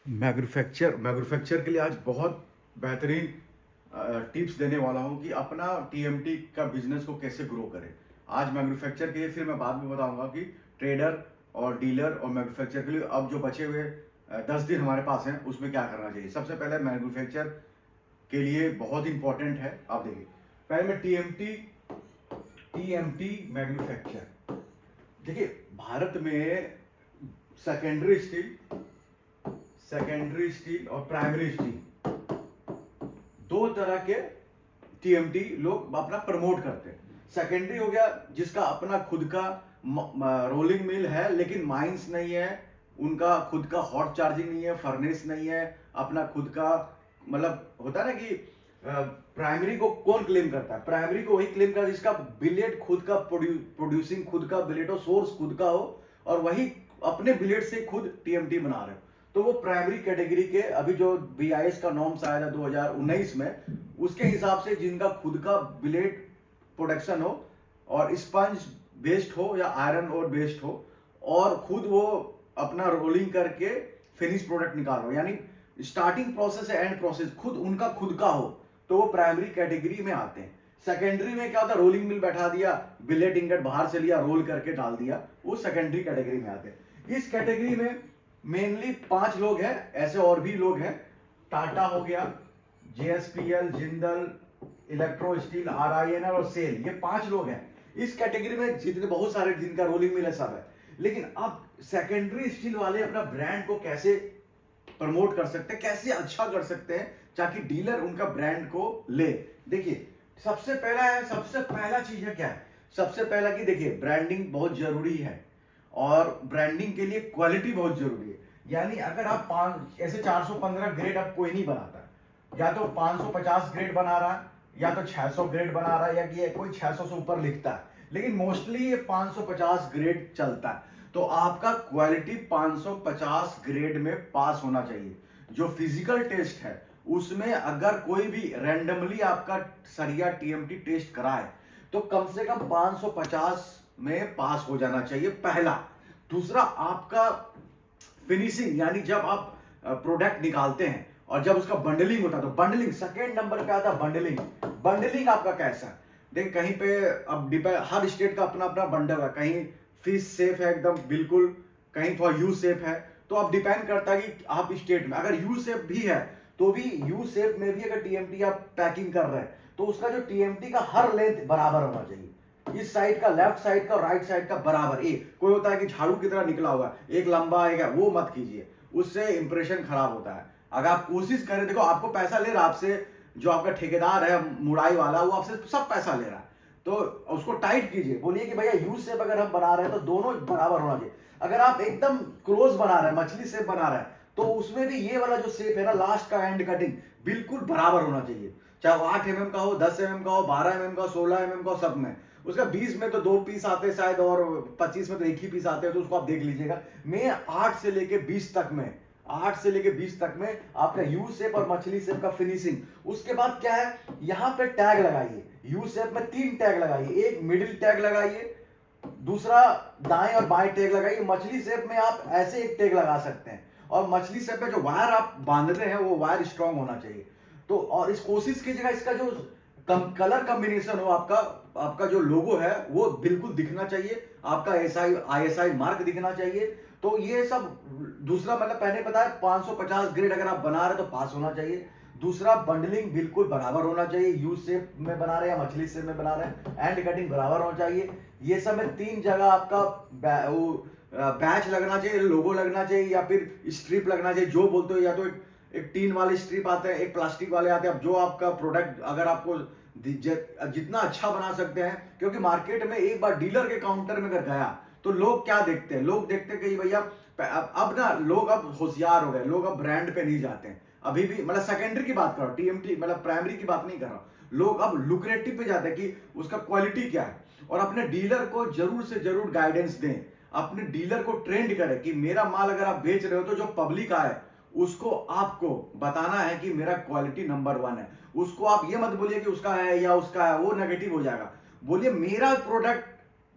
Speaker 1: मैन्युफैक्चर के लिए आज बहुत बेहतरीन टिप्स देने वाला हूं कि अपना टीएमटी का बिजनेस को कैसे ग्रो करें। आज मैन्युफैक्चर के लिए फिर मैं बाद में बताऊंगा कि ट्रेडर और डीलर और मैन्युफैक्चर के लिए अब जो बचे हुए 10 दिन हमारे पास हैं उसमें क्या करना चाहिए। सबसे पहले मैन्युफैक्चर के लिए बहुत इंपॉर्टेंट है, आप देखिए पहले मैं टीएमटी मैन्युफैक्चर देखिए। भारत में सेकेंडरी स्टील और प्राइमरी स्टील दो तरह के टीएमटी लोग अपना प्रमोट करते हैं। सेकेंडरी हो गया जिसका अपना खुद का रोलिंग मिल है लेकिन माइंस नहीं है, उनका खुद का हॉट चार्जिंग नहीं है, फर्नेस नहीं है, अपना खुद का मतलब होता है ना कि प्राइमरी को कौन क्लेम करता है? प्राइमरी को वही क्लेम करता है जिसका बिलेट खुद का प्रोड्यूसिंग खुद का बिलेट हो, सोर्स खुद का हो और वही अपने बिलेट से खुद टीएमटी बना रहे हो तो वो प्राइमरी कैटेगरी के। अभी जो बीआईएस का नॉर्म्स आया था 2019 में, उसके हिसाब से जिनका खुद का बिलेट प्रोडक्शन हो और स्पंज बेस्ड हो या आयरन और बेस्ड हो और खुद वो अपना रोलिंग करके फिनिश प्रोडक्ट निकाल रहे हो, यानी स्टार्टिंग प्रोसेस है एंड प्रोसेस खुद का हो तो वो प्राइमरी कैटेगरी में आते हैं। सेकेंडरी में क्या होता है? रोलिंग मिल बैठा दिया, बिलेट इंगट बाहर से लिया, रोल करके डाल दिया, वो सेकेंडरी कैटेगरी में आते हैं। इस कैटेगरी में मेनली 5 लोग हैं, ऐसे और भी लोग हैं। टाटा हो गया, JSPL, Jindal, electro steel, RINL और सेल, ये 5 लोग हैं। इस कैटेगरी में जितने बहुत सारे जिनका रोलिंग मिल है सब है। लेकिन अब सेकेंडरी स्टील वाले अपना ब्रांड को कैसे प्रमोट कर सकते हैं, कैसे अच्छा कर सकते हैं ताकि डीलर उनका ब्रांड को ले। देखिए सबसे पहला चीज है क्या है? सबसे पहला कि देखिए ब्रांडिंग बहुत जरूरी है और ब्रांडिंग के लिए क्वालिटी बहुत जरूरी है। यानी अगर आप ऐसे 415 ग्रेड अब कोई नहीं बनाता, या तो 550 ग्रेड बना रहा है या तो 600 ग्रेड बना रहा है या कि कोई 600 से ऊपर लिखता है, लेकिन मोस्टली ये 550 ग्रेड चलता है। तो आपका क्वालिटी 550 ग्रेड में पास होना चाहिए। जो फिजिकल टेस्ट है उसमें अगर कोई भी रैंडमली आपका सरिया टीएमटी टेस्ट कराए तो कम से कम 550 में पास हो जाना चाहिए, पहला। दूसरा, आपका फिनिशिंग, यानी जब आप प्रोडक्ट निकालते हैं और जब उसका बंडलिंग होता है तो बंडलिंग सेकेंड नंबर पे आता है। बंडलिंग आपका कैसा है? देख कहीं पे अब हर स्टेट का अपना अपना बंडल है, कहीं फिश सेफ है एकदम बिल्कुल, कहीं थोड़ा यू सेफ है। तो अब डिपेंड करता है कि आप स्टेट में, अगर यू सेफ भी है तो भी यू सेफ में भी अगर टीएमटी आप पैकिंग कर रहे हैं तो उसका जो टीएमटी का हर लेंथ बराबर होना चाहिए। इस साइड का, लेफ्ट साइड का और राइट साइड का बराबर। कोई होता है कि झाड़ू की तरह निकला हुआ एक लंबा एक है, वो मत कीजिए, उससे इंप्रेशन खराब होता है। अगर आप कोशिश करें, देखो आपको पैसा ले रहा है आपसे, जो आपका ठेकेदार है मुड़ाई वाला, वो आपसे सब पैसा ले रहा है तो उसको टाइट कीजिए, बोलिए कि भैया यू शेप अगर हम बना रहे हैं तो दोनों बराबर होना चाहिए। अगर आप एकदम क्लोज बना रहे हैं, मछली शेप बना रहे हैं, तो उसमें भी ये वाला जो शेप है ना, लास्ट का एंड कटिंग बिल्कुल बराबर होना चाहिए, चाहे वो 8 mm का हो, 10 mm का हो, 12 mm का हो, 16 mm का हो, सब में। उसका 20 में तो 2 पीस आते हैं शायद, और 25 में तो एक ही पीस आते हैं, तो उसको आप देख लीजिएगा। मैं 8 से लेके 20 तक में, 8 से लेके 20 तक में आपका यू शेप और मछली शेप का फिनिशिंग। उसके बाद क्या है, यहाँ पे टैग लगाइए, यू शेप में 3 टैग लगाइए, एक मिडिल टैग लगाइए, दूसरा दाएं और बाएं टैग लगाइए। मछली शेप में आप ऐसे एक टैग लगा सकते हैं, और मछली शेप में जो वायर आप बांधते हैं वो वायर स्ट्रांग होना चाहिए। तो और इस कोशिश कीजिएगा इसका जो कलर कॉम्बिनेशन हो, आपका जो लोगो है वो बिल्कुल दिखना चाहिए, आपका ISI मार्क दिखना चाहिए। तो ये सब दूसरा, मतलब पहले बताया 550 ग्रेड अगर आप बना रहे तो पास होना चाहिए। दूसरा, बंडलिंग बिल्कुल बराबर होना चाहिए, यू शेप में बना रहे हैं या मछली शेप में बना रहे हैं, एंड कटिंग बराबर होना चाहिए। ये सब में 3 जगह आपका बैच लगना चाहिए, लोगो लगना चाहिए, या फिर स्ट्रिप लगना चाहिए, जो बोलते हो। या तो एक टीन वाले स्ट्रिप आते हैं, एक प्लास्टिक वाले आते हैं। अब जो आपका प्रोडक्ट अगर आपको जितना अच्छा बना सकते हैं, क्योंकि मार्केट में एक बार डीलर के काउंटर में अगर गया तो लोग क्या देखते हैं, लोग देखते हैं कि भैया अब ना लोग अब होशियार हो गए, लोग अब ब्रांड पे नहीं जाते हैं अभी भी, मतलब सेकेंडरी की बात कर रहा हूँ, TMT मतलब प्राइमरी की बात नहीं कर रहा हूँ। लोग अब लुक्रेटिव पे जाते हैं कि उसका क्वालिटी क्या है, और अपने डीलर को जरूर से जरूर गाइडेंस दें, अपने डीलर को ट्रेंड करें कि मेरा माल अगर आप बेच रहे हो तो जो पब्लिक आए उसको आपको बताना है कि मेरा क्वालिटी नंबर 1 है। उसको आप ये मत बोलिए कि उसका है या उसका है, वो नेगेटिव हो जाएगा। बोलिए मेरा प्रोडक्ट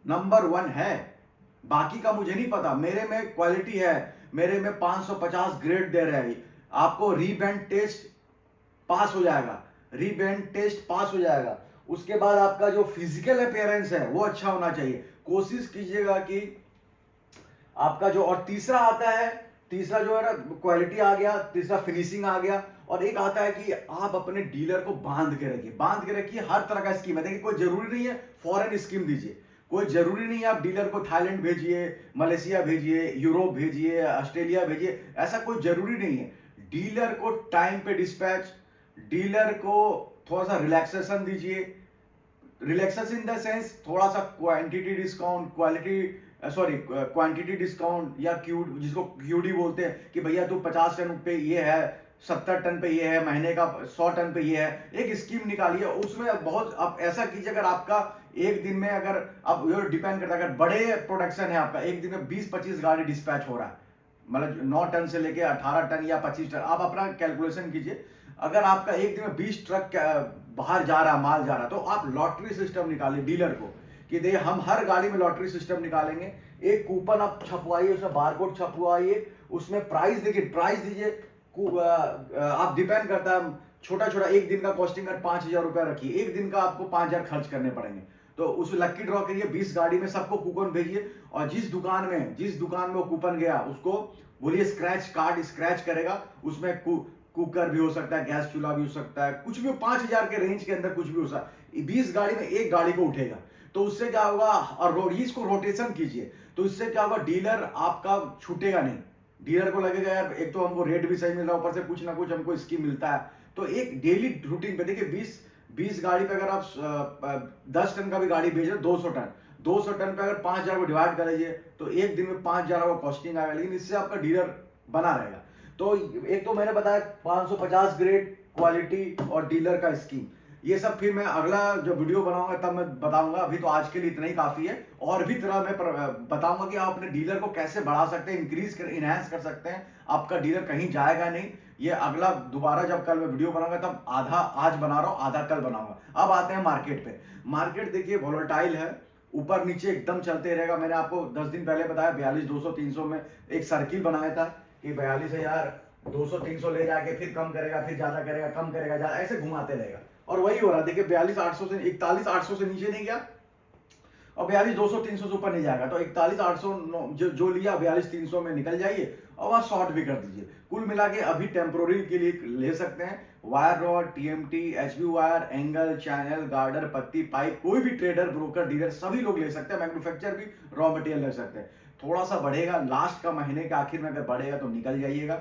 Speaker 1: नंबर 1 है, बाकी का मुझे नहीं पता, मेरे में क्वालिटी है, मेरे में 550 ग्रेड दे रहे हैं। आपको रीबैंड टेस्ट पास हो जाएगा, रीबैंड टेस्ट पास हो जाएगा। उसके बाद आपका जो फिजिकल अपीयरेंस है वो अच्छा होना चाहिए। कोशिश कीजिएगा कि आपका जो, और तीसरा आता है, तीसरा जो है ना क्वालिटी आ गया, तीसरा फिनिशिंग आ गया, और एक आता है कि आप अपने डीलर को बांध के रखिए, बांध के रखिए। हर तरह का स्कीम है, देखिए कोई जरूरी नहीं है फॉरेन स्कीम दीजिए, कोई जरूरी नहीं है आप डीलर को थाईलैंड भेजिए, मलेशिया भेजिए, यूरोप भेजिए, ऑस्ट्रेलिया भेजिए, ऐसा कोई जरूरी नहीं है। डीलर को टाइम पे डिस्पैच, डीलर को थोड़ा सा रिलैक्सेशन दीजिए। रिलैक्सेशन इन द सेंस थोड़ा सा क्वांटिटी डिस्काउंट, क्वांटिटी डिस्काउंट, या जिसको QD बोलते हैं कि भैया तू 50 टन पे ये है, 70 टन पे ये है, महीने का 100 टन पे ये है। एक स्कीम निकालिए, उसमें बहुत आप ऐसा कीजिए, अगर आपका एक दिन में, अगर आप डिपेंड करता है, अगर बड़े प्रोडक्शन है आपका, एक दिन में 20-25 गाड़ी डिस्पैच हो रहा है, मतलब 9 टन से लेके 18 टन या 25 टन, आप अपना कैलकुलेशन कीजिए। अगर आपका एक दिन में 20 ट्रक बाहर जा रहा है, माल जा रहा है, तो आप लॉटरी सिस्टम निकालिए डीलर को कि देखिए हम हर गाड़ी में लॉटरी सिस्टम निकालेंगे। एक कूपन आप छपवाइए, उसमें बारकोड छपवाइए, उसमें प्राइस देखिए, प्राइस दीजिए। आप डिपेंड करता है, छोटा छोटा एक दिन का कॉस्टिंग अगर 5,000 रुपया रखिए, एक दिन का आपको 5,000 खर्च करने पड़ेंगे। तो उस लक्की ड्रॉ करिए, 20 गाड़ी में सबको कूपन भेजिए, और जिस दुकान में वो कूपन गया उसको बोलिए स्क्रैच कार्ड स्क्रैच करेगा। उसमें कुकर भी हो सकता है, गैस चूल्हा भी हो सकता है, कुछ भी 5,000 के रेंज के अंदर कुछ भी हो सकता है। 20 गाड़ी में एक गाड़ी को उठेगा, तो उससे क्या होगा, और इसको रोटेशन कीजिए, तो इससे क्या होगा, डीलर आपका छूटेगा नहीं। डीलर को लगेगा यार एक तो हमको रेट भी सही मिल रहा है, ऊपर से कुछ ना कुछ हमको स्कीम मिलता है। तो एक डेली रूटीन पे देखिए, 20 गाड़ी पे अगर आप 10 टन का भी गाड़ी भेज रहे हो, 200 टन पे अगर 5,000 को डिवाइड कर लीजिए तो एक दिन में 5,000 का कॉस्टिंग आएगा, लेकिन इससे आपका डीलर बना रहेगा। तो एक तो मैंने बताया 550 ग्रेड, क्वालिटी और डीलर का स्कीम, ये सब फिर मैं अगला जो वीडियो बनाऊंगा तब मैं बताऊंगा। अभी तो आज के लिए इतना ही काफी है, और भी तरह मैं बताऊंगा कि आप अपने डीलर को कैसे बढ़ा सकते हैं, इनहैंस कर सकते हैं। आपका डीलर कहीं जाएगा नहीं। ये अगला दोबारा जब कल मैं वीडियो बनाऊंगा तब आधा आज बना रहा हूँ, आधा कल बनाऊंगा। अब आते हैं मार्केट पे। मार्केट देखिए वोलेटाइल है, ऊपर नीचे एकदम चलते रहेगा। मैंने आपको 10 दिन पहले बताया 4200-300 में एक सर्किल बनाया था कि 42,000 200-300 ले जाके फिर कम करेगा, फिर ज्यादा करेगा, कम करेगा, ज्यादा, ऐसे घुमाते रहेगा। और वही हो रहा है, देखिए 42,800 से 41,800 से नीचे नहीं गया, और 42,200-300 से ऊपर नहीं जाएगा। तो 41,800 जो लिया 42,300 में निकल जाइए, और वहाँ शॉर्ट भी कर दीजिए। कुल मिला के अभी टेम्पोररी के लिए ले सकते हैं। Wire rod, TMT, HB wire, angle, channel, girder, पत्ती, पाइप, कोई भी ट्रेडर, ब्रोकर, डीलर सभी लोग ले सकते हैं। मैन्युफैक्चर भी रॉ मटेरियल ले सकते हैं। थोड़ा सा बढ़ेगा लास्ट का महीने के आखिर में, अगर बढ़ेगा तो निकल जाइएगा,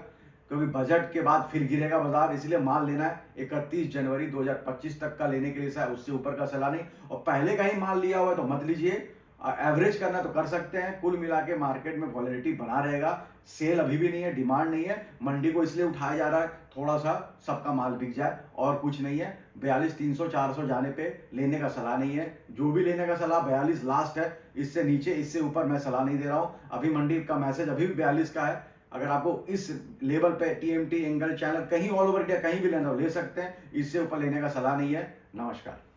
Speaker 1: क्योंकि बजट के बाद फिर गिरेगा बाजार। इसलिए माल लेना है 31 जनवरी 2025 तक का लेने के लिए, शायद उससे ऊपर का सलाह नहीं। और पहले का ही माल लिया हुआ है तो मत लीजिए, एवरेज करना तो कर सकते हैं। कुल मिला के मार्केट में वॉलेटिलिटी बना रहेगा। सेल अभी भी नहीं है, डिमांड नहीं है, मंडी को इसलिए उठाया जा रहा है थोड़ा सा सबका माल बिक जाए, और कुछ नहीं है। 42,300 400 जाने पे लेने का सलाह नहीं है। जो भी लेने का सलाह 42 लास्ट है, इससे नीचे इससे ऊपर मैं सलाह नहीं दे रहा हूँ। अभी मंडी का मैसेज अभी भी 42 का है। अगर आपको इस लेवल पे TMT एंगल चैनल कहीं ऑल ओवर इंडिया कहीं भी लेना हो ले सकते हैं, इससे ऊपर लेने का सलाह नहीं है। नमस्कार।